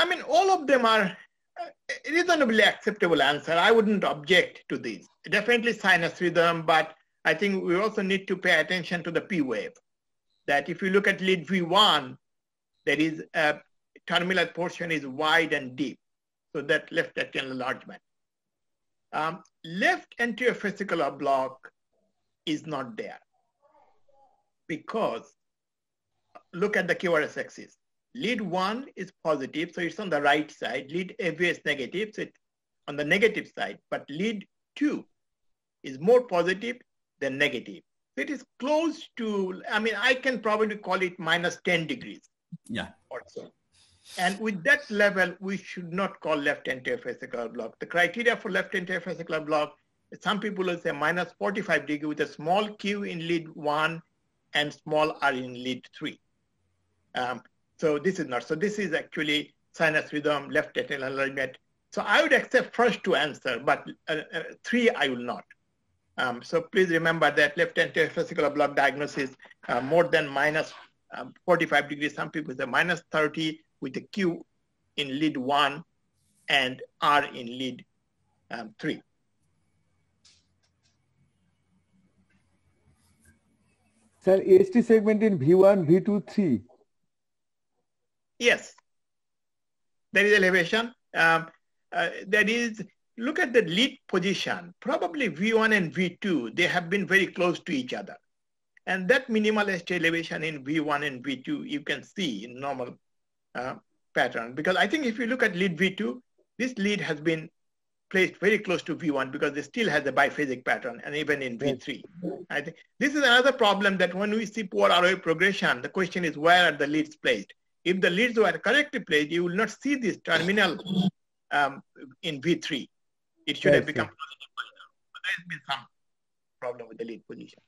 I mean, all of them are reasonably acceptable answer. I wouldn't object to these. Definitely sinus rhythm, but I think we also need to pay attention to the P wave. That if you look at lead V1, there is a terminal portion is wide and deep. So that left atrial enlargement. Left anterior fascicular block is not there. Because look at the QRS axis. Lead 1 is positive, so it's on the right side. Lead AV is negative, so it's on the negative side. But lead 2 is more positive than negative. So it is close to, I mean, I can probably call it minus 10 degrees. Yeah. Or so. And with that level, we should not call left anterior fascicular block. The criteria for left anterior fascicular block, some people will say minus 45 degree with a small q in lead 1 and small r in lead 3. So this is not. So this is actually sinus rhythm, left atrial enlargement. So I would accept first 2 answer, but 3 I will not. So please remember that left anterior fascicular block diagnosis more than minus 45 degrees. Some people say minus 30 with a Q in lead 1 and R in lead 3. Sir, AST segment in V1, V2, 3. Yes. There is elevation. There is, look at the lead position. Probably V1 and V2, they have been very close to each other. And that minimal ST elevation in V1 and V2, you can see in normal pattern. Because I think if you look at lead V2, this lead has been placed very close to V1 because it still has a biphasic pattern, and even in V3. I think this is another problem that when we see poor ROA progression, the question is where are the leads placed? If the leads were correctly placed, you will not see this terminal in V3. It should have become positive. But there has been some problem with the lead position.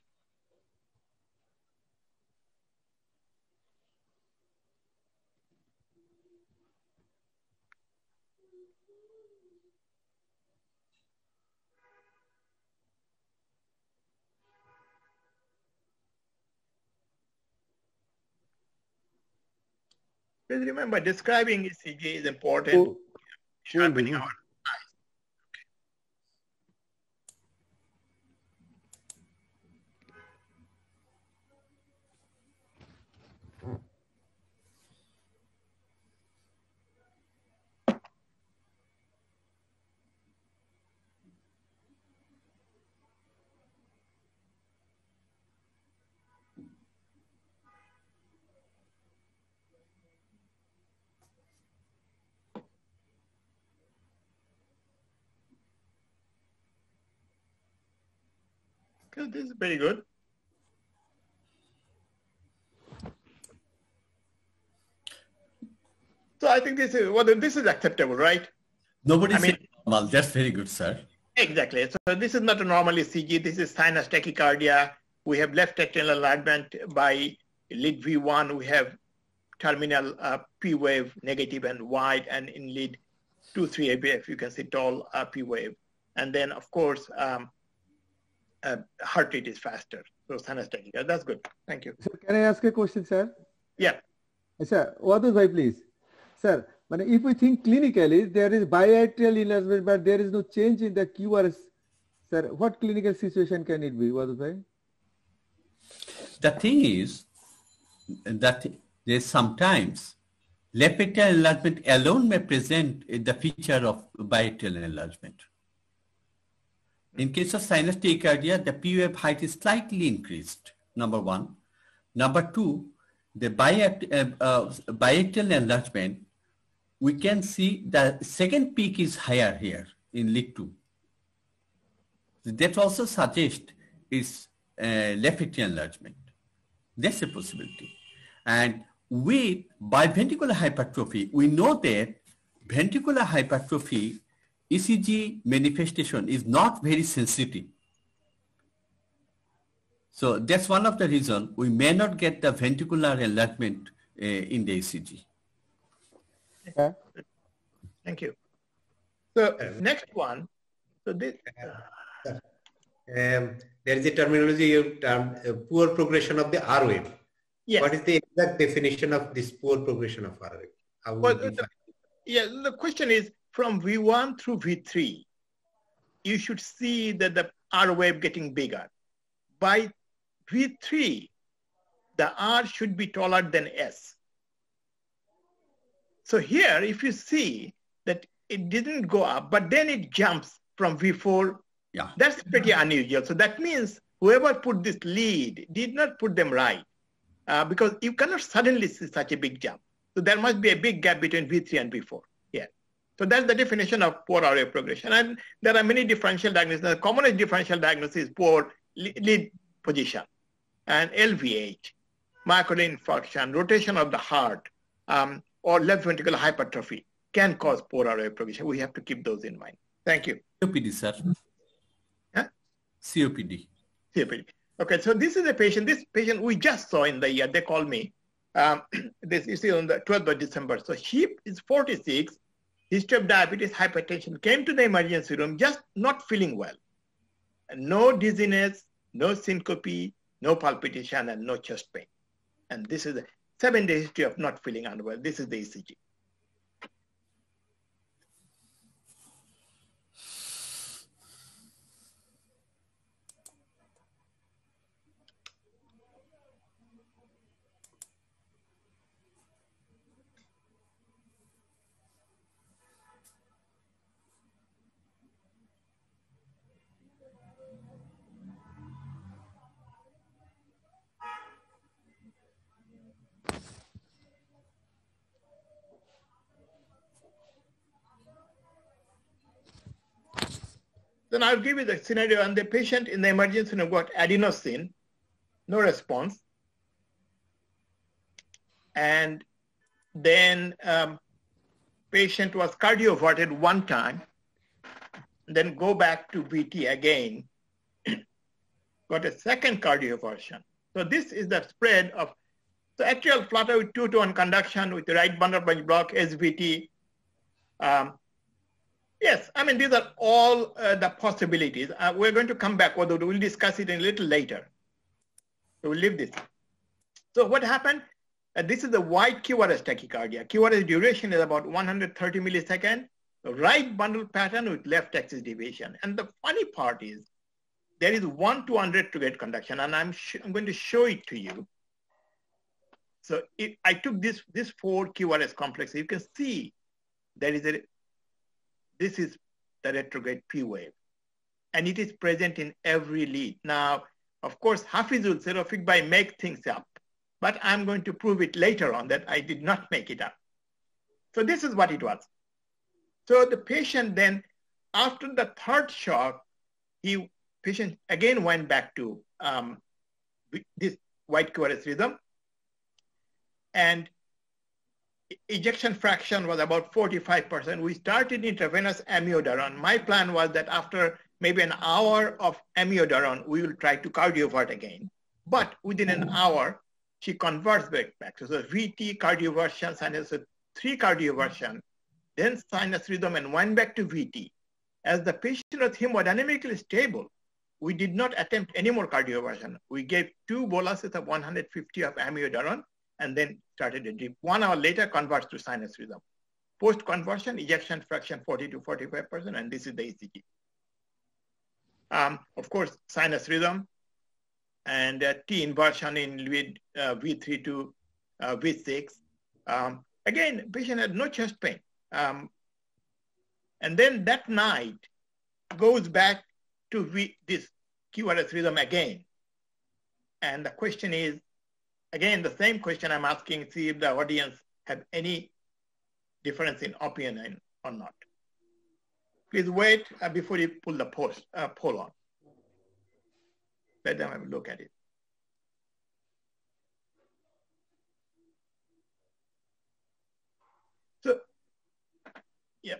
Please remember, describing ECG is important. Sharpening our eyes. Okay, this is very good. So I think this is, well, this is acceptable, right? Nobody said normal. That's very good, sir. Exactly. So this is not a normal ECG. This is sinus tachycardia. We have left atrial enlargement by lead V1. We have terminal P wave, negative and wide, and in lead 2-3 ABF, you can see tall P wave. And then, of course, heart rate is faster. So sinus tachycardia. That's good. Thank you. Sir, can I ask a question, sir? Yeah. Sir, Wadud bhai, please. Sir, but if we think clinically, there is biatrial enlargement, but there is no change in the QRS. Sir, what clinical situation can it be, Wadud bhai? The thing is that there's sometimes left atrial enlargement alone may present the feature of biatrial enlargement. In case of sinus tachycardia, the P wave height is slightly increased, number one. Number two, the biaxial enlargement, we can see the second peak is higher here in lead 2. That also suggests is left atrial enlargement. That's a possibility. And with biventricular hypertrophy, we know that ventricular hypertrophy ECG manifestation is not very sensitive. So that's one of the reasons we may not get the ventricular enlargement in the ECG. Okay. Thank you. So next one. So this. There is a terminology term poor progression of the R wave. Yes. What is the exact definition of this poor progression of R wave? How would you define? The question is from V1 through V3, you should see that the R wave getting bigger. By V3, the R should be taller than S. So here, if you see that it didn't go up, but then it jumps from V4, yeah, that's pretty unusual. So that means whoever put this lead did not put them right because you cannot suddenly see such a big jump. So there must be a big gap between V3 and V4. Yeah. So that's the definition of poor R wave progression. And there are many differential diagnoses. The commonest differential diagnosis is poor lead position and LVEF, myocardial infarction, rotation of the heart, or left ventricular hypertrophy can cause poor R wave progression. We have to keep those in mind. Thank you. COPD, sir. Huh? COPD. COPD. Okay, so this is a patient. This patient we just saw in the year. They called me. This is on the 12th of December. So she is 46, history of diabetes, hypertension, came to the emergency room just not feeling well. No dizziness, no syncope, no palpitation, and no chest pain. And this is a 7-day history of not feeling unwell. This is the ECG. Then I'll give you the scenario, and the patient in the emergency room got adenosine, no response. And then patient was cardioverted one time, then go back to VT again, got a second cardioversion. So this is the spread of, so atrial flutter with 2-to-1 conduction with the right bundle branch block, SVT. Yes, I mean, these are all the possibilities. We're going to come back, although we'll discuss it a little later. So we'll leave this. So what happened? This is the white QRS tachycardia. QRS duration is about 130 milliseconds. Right bundle pattern with left axis deviation. And the funny part is there is 1 to 100 retrograde conduction, and I'm going to show it to you. So I took this 4 QRS complex. You can see there is this is the retrograde P wave, and it is present in every lead. Now, of course, Hafizul said Rafiq Bhai make things up, but I'm going to prove it later on that I did not make it up. So this is what it was. So the patient then, after the third shock, patient again went back to this white QRS rhythm, and ejection fraction was about 45%. We started intravenous amiodarone. My plan was that after maybe an hour of amiodarone, we will try to cardiovert again. But within an hour, she converts back. So VT, cardioversion, sinus, 3 cardioversion, then sinus rhythm, and went back to VT. As the patient was hemodynamically stable, we did not attempt any more cardioversion. We gave 2 boluses of 150 of amiodarone, and then started a drip. 1 hour later, converts to sinus rhythm. Post-conversion, ejection fraction 40 to 45%, and this is the ECG. Of course, sinus rhythm and T inversion in V3 to V6. Again, patient had no chest pain. And then that night goes back to this QRS rhythm again. And the question is, again, the same question I'm asking, see if the audience have any difference in opinion or not. Please wait before you pull the poll on. Let them have a look at it. So, yeah.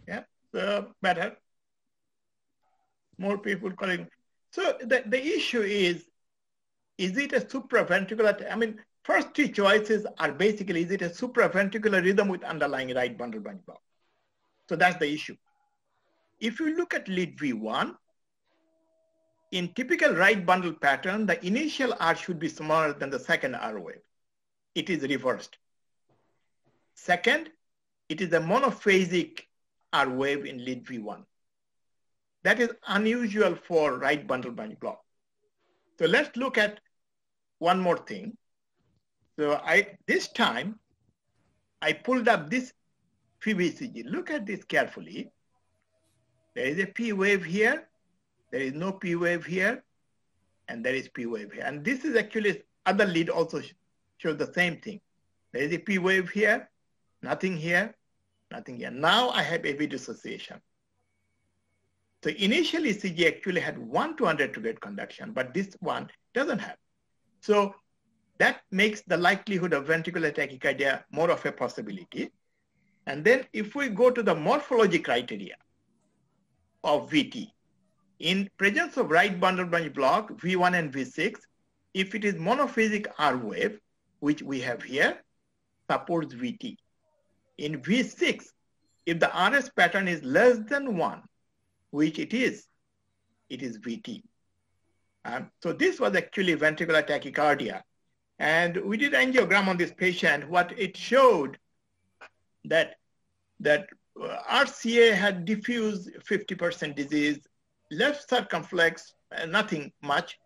Yeah, so better. More people calling. So the issue is it a supraventricular? I mean, first three choices are basically, is it a supraventricular rhythm with underlying right bundle branch block? So that's the issue. If you look at lead V1, in typical right bundle pattern, the initial R should be smaller than the second R wave. It is reversed. Second, it is a monophasic R wave in lead V1. That is unusual for right bundle branch block. So let's look at one more thing. So this time, I pulled up this ECG. Look at this carefully. There is a P wave here. There is no P wave here. And there is P wave here. And this is actually, other lead also shows the same thing. There is a P wave here, nothing here, nothing here. Now I have AV dissociation. So initially ECG actually had 1 200 to get conduction, but this one doesn't have. So that makes the likelihood of ventricular tachycardia more of a possibility. And then if we go to the morphology criteria of VT, in presence of right bundle branch block, V1 and V6, if it is monophasic R wave, which we have here, supports VT. In V6, if the RS pattern is less than 1, which it is VT. So this was actually ventricular tachycardia. And we did angiogram on this patient. What it showed that RCA had diffuse 50% disease, left circumflex, nothing much,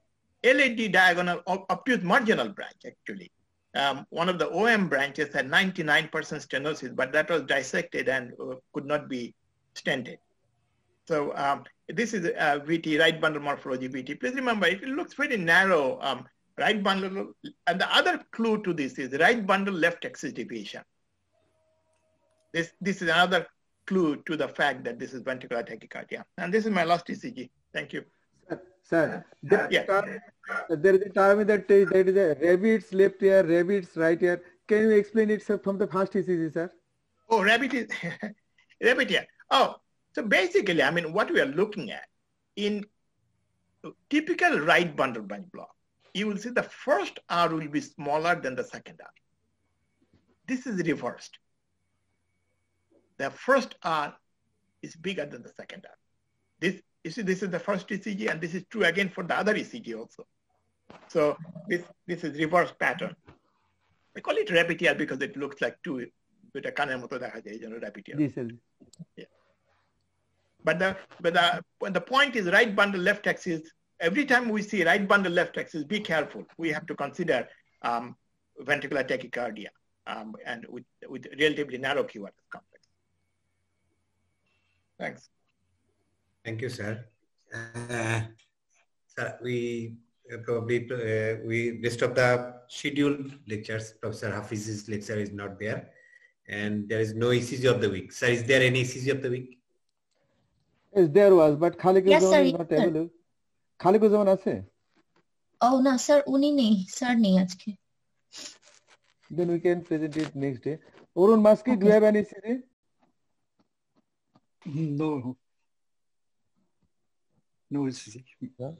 LAD diagonal, obtuse marginal branch actually. One of the OM branches had 99% stenosis, but that was dissected and could not be stented. So this is VT, right bundle morphology VT. Please remember, it looks very narrow, right bundle. And the other clue to this is right bundle left axis deviation. This is another clue to the fact that this is ventricular tachycardia. And this is my last ECG. Thank you. Sir, there is a term that there is a rabbit's left ear, rabbit's right ear. Can you explain it, sir, from the first ECG, sir? Oh, rabbit is rabbit ear. Oh, so basically, I mean, what we are looking at in typical right bundle branch block, you will see the first R will be smaller than the second R. This is reversed. The first R is bigger than the second R. This is the first ECG, and this is true again for the other ECG also. So this is reverse pattern. We call it rabbit ear because it looks like two with a kaner moto dekha jay, rabbit ear. Yeah. But the point is right bundle left axis. Every time we see right bundle left axis, be careful. We have to consider ventricular tachycardia and with relatively narrow QRS complex. Thanks. Thank you, sir. Sir, we probably rest of the scheduled lectures. Professor Hafiz's lecture is not there, and there is no ECG of the week. Sir, is there any ECG of the week? Yes, there was, but Khalik yes, is not available. Khalik is on. Oh no, sir, uni nahi, sir nahi ajke. Then we can present it next day. Orun Maski, okay. Do you have any ECG? No. No ECG. Yeah.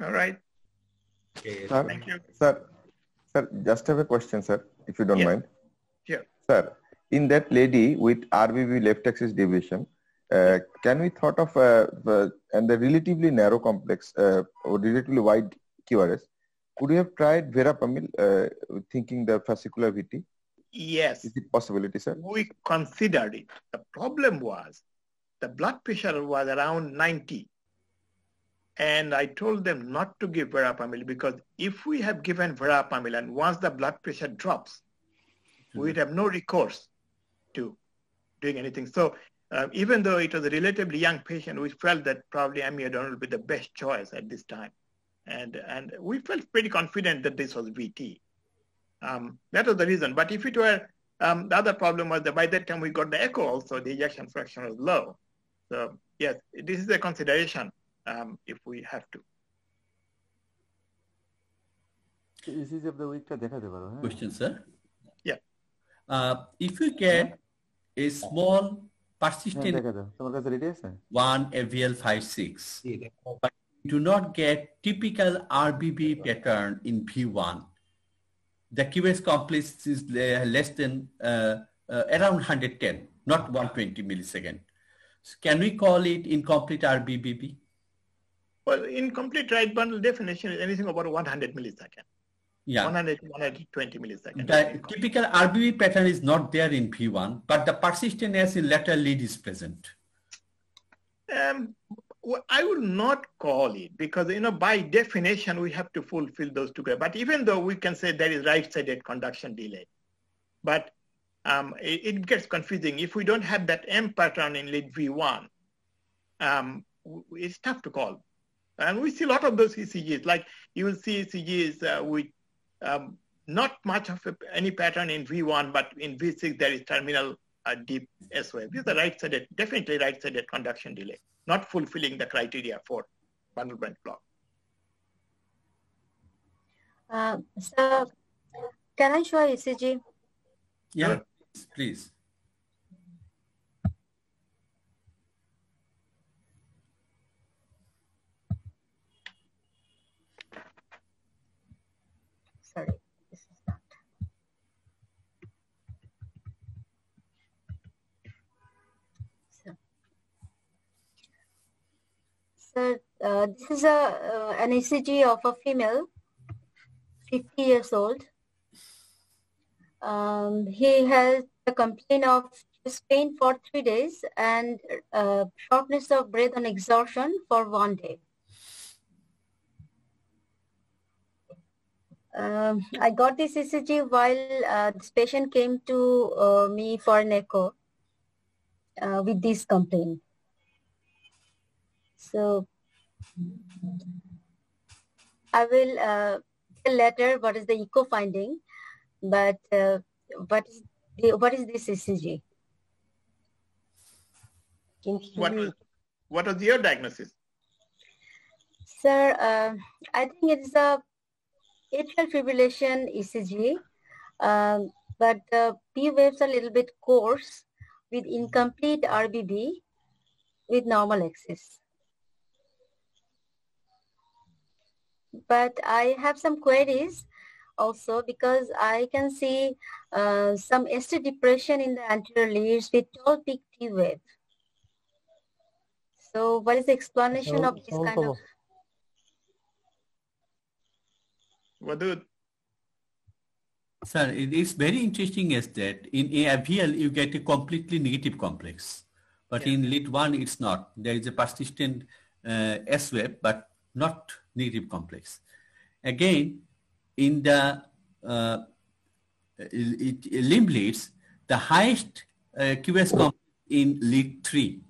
All right. Okay. Sir, thank you. Sir, just have a question, sir, if you don't mind. Sure. Sir, in that lady with RBB left axis deviation, can we thought of and the relatively narrow complex or relatively wide QRS? Could you have tried verapamil, thinking the fascicular VT? Yes. Is it possibility, sir? We considered it. The problem was the blood pressure was around 90. And I told them not to give verapamil because if we have given verapamil and once the blood pressure drops, we would have no recourse to doing anything. So even though it was a relatively young patient, we felt that probably amiodarone would be the best choice at this time. And we felt pretty confident that this was VT. That was the reason. But if it were, the other problem was that by that time we got the echo also, the ejection fraction was low. So yes, this is a consideration if we have to. Question, sir? Yeah. If you get a small persistent 1 AVL56, but you do not get typical RBB pattern in V1, the QS complex is less than around 110, not 120 millisecond. So can we call it incomplete RBBP? Well, incomplete right bundle definition is anything about 100 millisecond. Yeah. 100 to 120 milliseconds. The typical RBB pattern is not there in P1, but the persistent S in lateral lead is present. I would not call it because, by definition, we have to fulfill those together. But even though we can say there is right-sided conduction delay, but it gets confusing. If we don't have that M pattern in lead V1, it's tough to call. And we see a lot of those ECGs, like you will see ECGs with not much of any pattern in V1, but in V6 there is terminal deep S wave. This is the right-sided, definitely right-sided conduction delay, not fulfilling the criteria for bundle branch block. So, can I show ECG? Yeah, please. Sorry, this is not. So, this is an ECG of a female, 50 years old. He has a complaint of chest pain for 3 days and shortness of breath on exhaustion for 1 day. I got this ECG while this patient came to me for an echo with this complaint. So I will tell later what is the echo finding, but what is this ECG? What was your diagnosis? Sir, I think it's a atrial fibrillation ECG, but the P waves are a little bit coarse with incomplete RBB with normal axis. But I have some queries also because I can see some ST depression in the anterior leads with tall peak T wave. So what is the explanation of this kind of? Wadud. Sir, it is very interesting is that in AVL you get a completely negative complex, but in lead 1 it's not. There is a persistent S wave, but not negative complex. Again, in the limb leads, the highest QS complex in lead 3.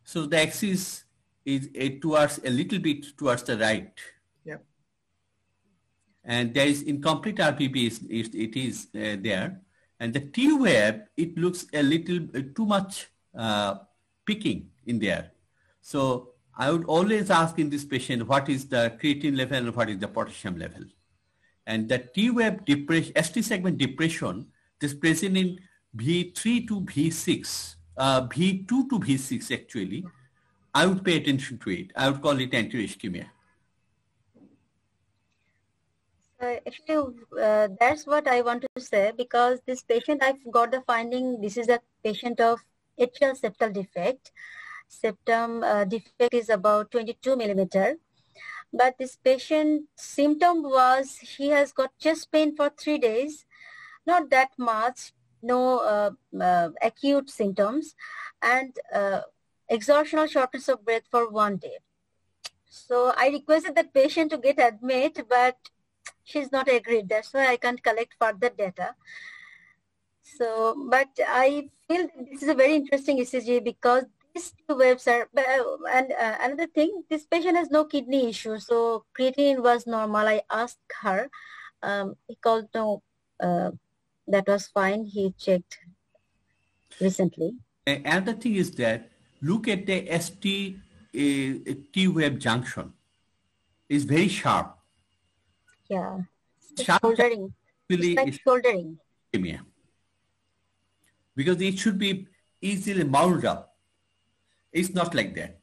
So the axis is towards a little bit towards the right. And there is incomplete RBB, it is there. And the T wave, it looks a little too much peaking in there. So I would always ask in this patient, what is the creatine level and what is the potassium level? And the T wave depression, ST segment depression, is present in V3 to V6, V2 to V6 actually. I would pay attention to it. I would call it anterior ischemia. Actually, that's what I want to say because this patient, I've got the finding, this is a patient of atrial septal defect. Septum defect is about 22 millimeter. But this patient symptom was he has got chest pain for 3 days, not that much, no acute symptoms, and exhaustional shortness of breath for 1 day. So I requested that patient to get admit, but she's not agreed. That's why I can't collect further data. So, but I feel that this is a very interesting ECG because these two waves are, and another thing, this patient has no kidney issue. So creatinine was normal. I asked her, he called no, that was fine. He checked recently. Another thing is that look at the ST T-wave junction. It's very sharp. Yeah, Sharp shouldering. really It's like shouldering. ischemia. Because it should be easily mounted up. It's not like that.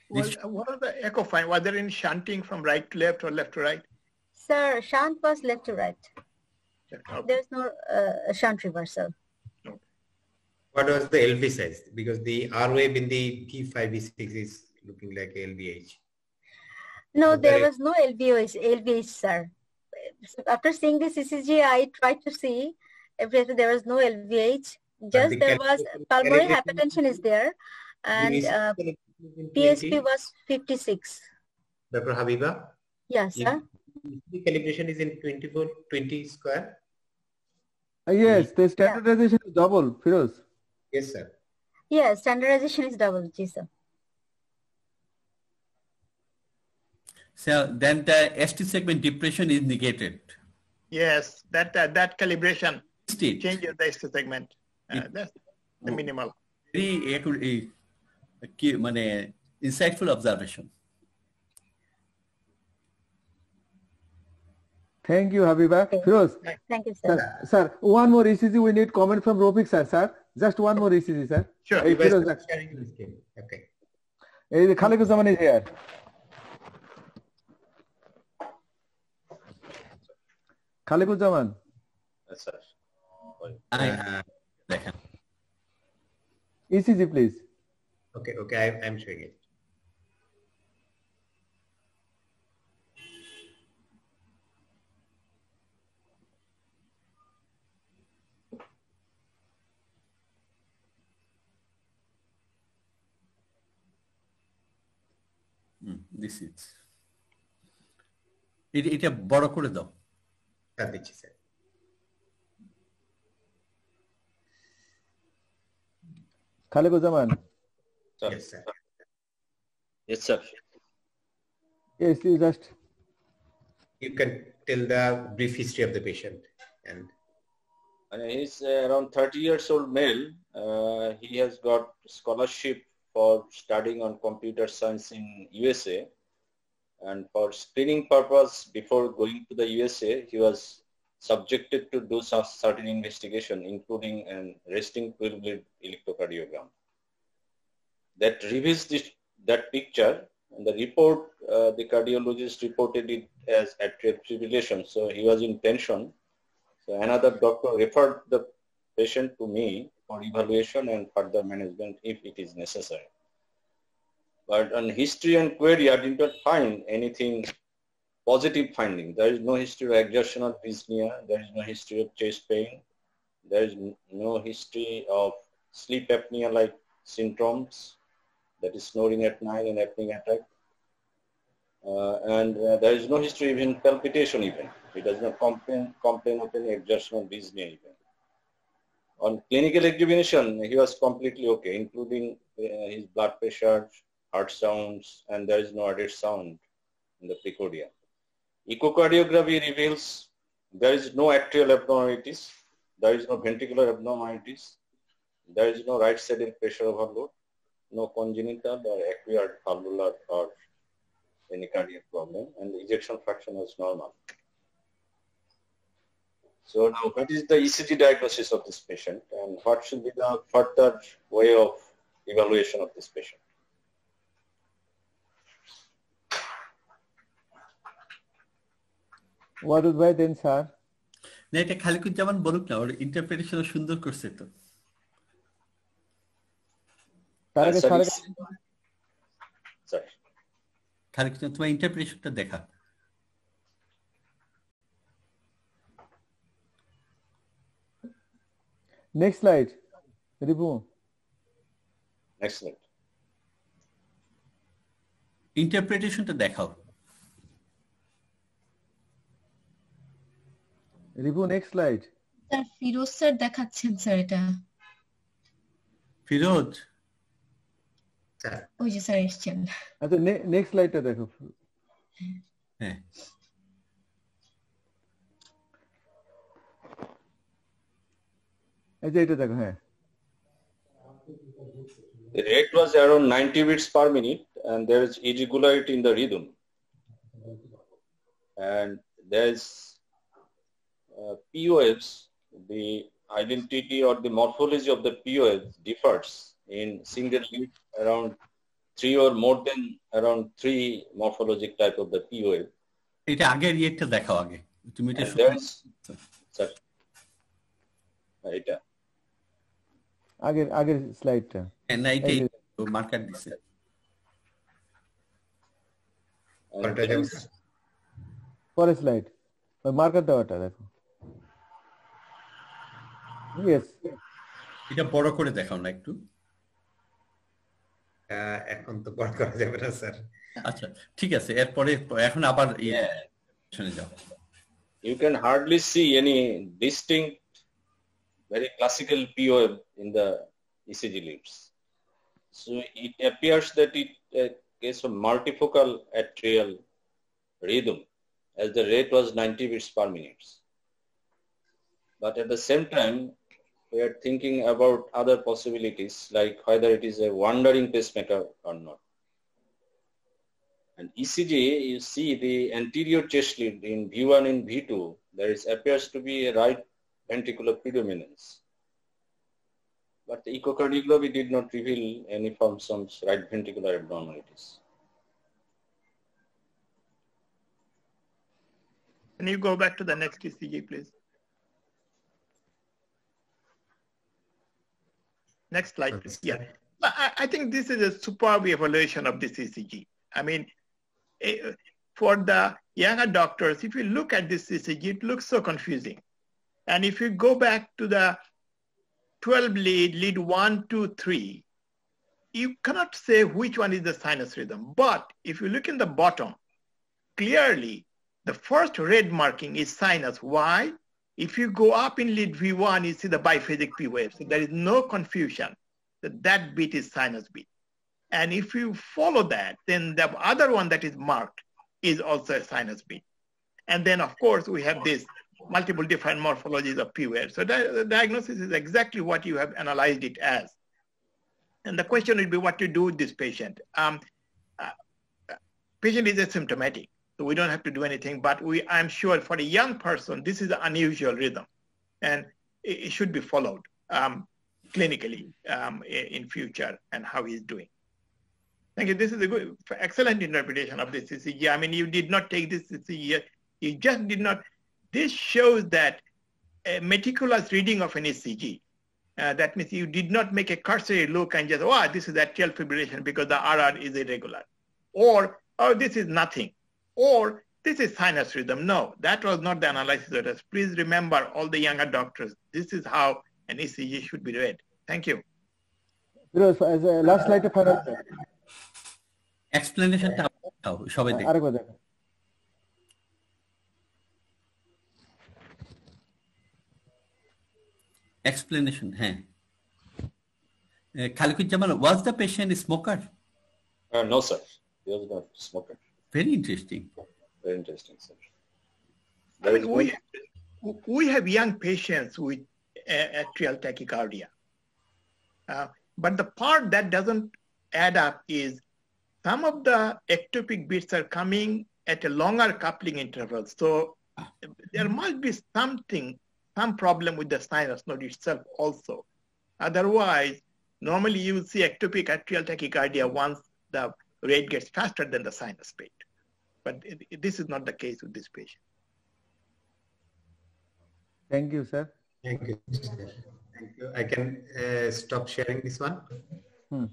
What are the echo find? Was there any shunting from right to left or left to right? Sir, shunt was left to right. Okay. There's no shunt reversal. What was the LV size? Because the R wave in the T5V6 is looking like LVH. No, there was no LVH, sir. After seeing this ECG, I tried to see if there was no LVH. Just there was pulmonary hypertension is there, and PSP was 56. Dr. Habiba? Yes, sir. The calibration is in 20 square? Yes, the standardization is double, Firoz. Yes, sir. Yes, standardization is double, sir. So then the ST segment depression is negated. Yes, that calibration State. changes the ST segment. That's the minimal. Very insightful observation. Thank you, Habiba. Firoz. Thank you, sir. Sir, one more ECG. We need comment from Rofik, sir. Just one more ECG, sir. Sure. Hey, Firoz, Okay. hey, Khalikuzaman is here. Khalikuzaman. Yes, sir. ECG, please. Okay, I'm showing it. This is এটা বড় করে দাও দিচ্ছি sir Khalikuzaman. Yes, sir. Yes, sir. Yes, you just. You can tell the brief history of the patient. And he's around 30 years old male. He has got scholarship for studying on computer science in USA. And for screening purpose, before going to the USA, he was subjected to do some certain investigation, including an resting pulmonary electrocardiogram. That reveals that picture. And the report, the cardiologist reported it as atrial fibrillation. So he was in tension. So another doctor referred the patient to me for evaluation and further management if it is necessary. But on history and query, I did not find anything positive finding. There is no history of exertional dyspnea. There is no history of chest pain. There is no history of sleep apnea-like symptoms, that is snoring at night and apneic attack. And there is no history even palpitation even. He does not complain of any exertional dyspnea even. On clinical examination, he was completely okay, including his blood pressure, heart sounds, and there is no arrest sound in the precordia. Echocardiography reveals there is no atrial abnormalities, there is no ventricular abnormalities, there is no right-sided pressure overload, no congenital or acquired valvular or any cardiac problem, and the ejection fraction was normal. So now what is the ECG diagnosis of this patient and what should be the further way of evaluation of this patient? What is by then, sir? না এটা খালিকুজ্জামান বলুক না ওর interpretation সুন্দর করছে তো তার আগে sorry. তাহলে তোমার ইন্টারপ্রিটেশনটা দেখা। Next slide Ripu. Next slide. ইন্টারপ্রিটেশনটা দেখাও। Ripu next slide. Sir Firoz sir দেখাচ্ছেন স্যার এটা। ফিরোজ ওই যে স্যার এসছেন। আচ্ছা নেক্সট স্লাইডটা দেখো। হ্যাঁ এই যে এটা দেখো। হ্যাঁ, The rate was around 90 beats per minute, and there is irregularity in the rhythm. And there is P waves. The identity or the morphology of the P waves differs in single lead around 3 or more than around 3 morphologic type of the P wave. এটা আগের ইয়েটা দেখাও আগে। তুমি এটা এটা আগের স্লাইডটা। না এইটাই মার্কার দিছে। পরের স্লাইড ওই মার্কার দেওয়াটা দেখো। ইয়েস, এটা বড় করে দেখাও না একটু। এখন তো বড় করা যাবে না স্যার। আচ্ছা ঠিক আছে, এরপরে এখন আবার শুনে যাও। You can hardly see any distinct, very classical P wave in the ECG leads. So it appears that it is a multifocal atrial rhythm, as the rate was 90 beats per minute. But at the same time, we are thinking about other possibilities, like whether it is a wandering pacemaker or not. And ECG, you see the anterior chest lead in V1 and V2, there appears to be a right ventricular predominance. But the echocardiography did not reveal any forms of right ventricular abnormalities. Can you go back to the next ECG, please? Next slide, please. Yeah. I think this is a superb evaluation of this ECG. I mean, for the younger doctors, if you look at this ECG, it looks so confusing. And if you go back to the 12 lead 1, 2, 3, you cannot say which one is the sinus rhythm. But if you look in the bottom, clearly the first red marking is sinus. Why? If you go up in lead V1, you see the biphasic P wave. So there is no confusion that that beat is sinus beat. And if you follow that, then the other one that is marked is also a sinus beat. And then, of course, we have this multiple different morphologies of P wave. So the diagnosis is exactly what you have analyzed it as. And the question would be what to do with this patient. Patient is asymptomatic, so we don't have to do anything, but I'm sure for a young person, this is an unusual rhythm, and it should be followed clinically in future and how he's doing. Thank you. This is a good, excellent interpretation of this ECG. I mean, you did not take this ECG, you just did not. This shows that a meticulous reading of an ECG. That means you did not make a cursory look and just, oh, this is atrial fibrillation because the RR is irregular. Or, oh, this is nothing. Or, this is sinus rhythm. No, that was not the analysis of us. Please remember, all the younger doctors, this is how an ECG should be read. Thank you. As a last slide of final explanation সবাই দেখো। আরেকবার দেখো। explanation, হ্যাঁ। Khaliquজ্জামান, was the patient a smoker? No, sir. He was not a smoker. Very interesting. Very interesting, sir. I mean, we have young patients with atrial tachycardia. But the part that doesn't add up is some of the ectopic beats are coming at a longer coupling interval. So there must be some problem with the sinus node itself also. Otherwise, normally you will see ectopic atrial tachycardia once the rate gets faster than the sinus rate. But this is not the case with this patient. Thank you, sir. Thank you. Thank you. I can stop sharing this one. I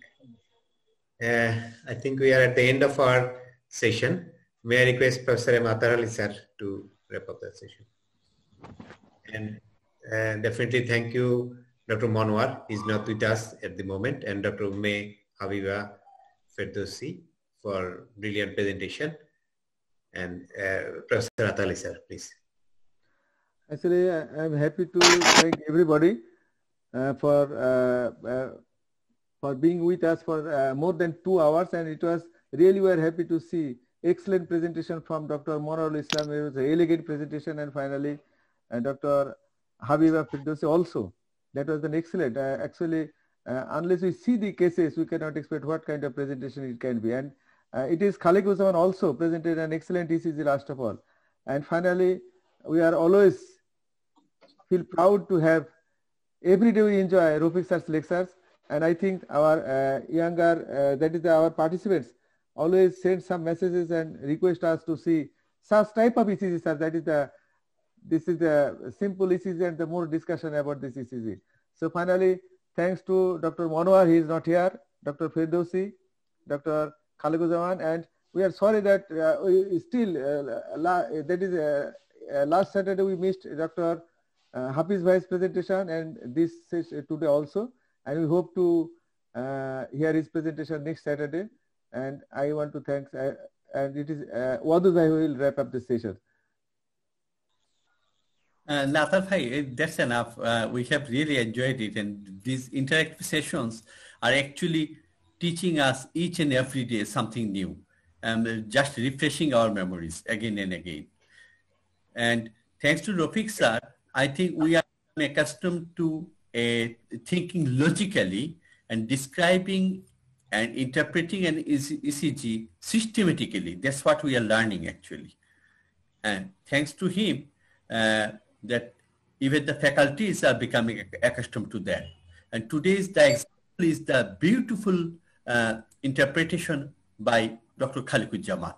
think we are at the end of our session. May I request Professor Atahar sir to wrap up the session. And definitely thank you, Dr. Monwarul. He's not with us at the moment, and Dr. Umme, Habiba, Ferdaushi for brilliant presentation. And Professor Atahar sir, please. Actually, I'm happy to thank everybody for being with us for more than 2 hours, and it was really, we are happy to see excellent presentation from Dr. Monwarul Islam. It was an elegant presentation, and finally Dr. Habiba Ferdaushi also. That was an excellent. Actually, unless we see the cases, we cannot expect what kind of presentation it can be. And it is Khalikuzaman also presented an excellent ECG last of all. And finally, we are always feel proud to have, every day we enjoy Rafiq sir's lectures, and I think our younger, that is our participants, always send some messages and request us to see such type of ECG, sir. That is this is the simple ECG and the more discussion about this ECG. So finally, thanks to Dr. Monwarul, he is not here, Dr. Ferdaushi, Dr. Khalikuzaman, and we are sorry that we still, that is last Saturday we missed Dr. Hafiz Bhai's presentation, and this today also, and we hope to hear his presentation next Saturday. And I want to thank, and it is Wadud Bhai who will wrap up the session. Nathar Bhai, that's enough. We have really enjoyed it, and these interactive sessions are actually teaching us each and every day something new, and just refreshing our memories again and again. And thanks to Rafiq sir, I think we are accustomed to thinking logically and describing and interpreting an ECG systematically. That's what we are learning actually. And thanks to him, that even the faculties are becoming accustomed to that. And today's the example is the beautiful interpretation by Dr. Khalikuzaman.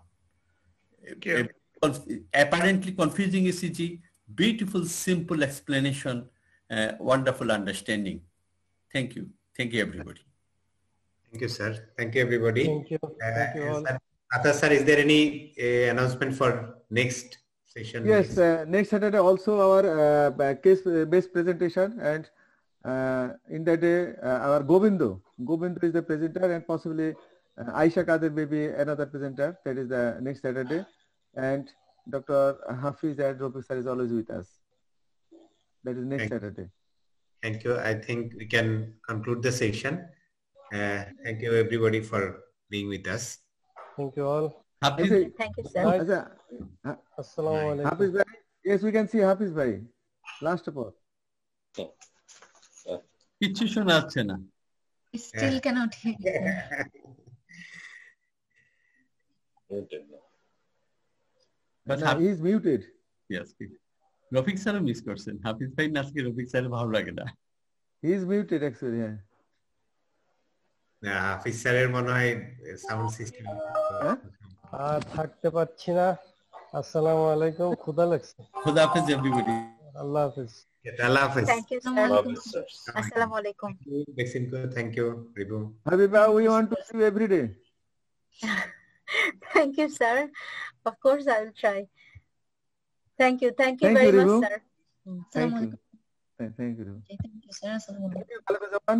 Apparently confusing ECG, beautiful, simple explanation, wonderful understanding. Thank you. Thank you, everybody. Thank you, sir. Thank you, everybody. Thank you. Thank you all. Atahar sir, is there any announcement for next session? Yes, next Saturday also our case-based presentation, and in that day our Govindo is the presenter, and possibly Aisha Kader may be another presenter. That is the next Saturday, and Dr. Hafiz and Rafiq sir is always with us. That is next Saturday. Thank you. I think we can conclude the session. Thank you everybody for being with us. Thank you all. Thank you, sir. Assalamu alaikum. Hafiz Bhai. Yes, we can see Hafiz Bhai. Last of all. We still cannot hear you. But he is muted. Yes. Rafiq sir miss করছেন Hafiz Bhai নাচকে Rafiq sir ভালো লাগে না. He is muted actually. Yeah. না Hafiz sir এর মনে হয় sound system আর থাকতে পারছি না। আসসালামু আলাইকুম, খুদা লাগছে। খুদা হাফেজ everybody. আল্লাহ হাফেজ। আল্লাহ হাফেজ। Thank you, sir. Assalamu alaikum. Beximco, thank you. Ribu. Habiba, we want to see you every day. Thank you, sir. Of course, I will try. Thank you. Thank you Thank very you, much, Ribu. sir. Thank you. Thank you. Thank you, sir. Assalamu alaikum. Thank you, Khalikuzaman.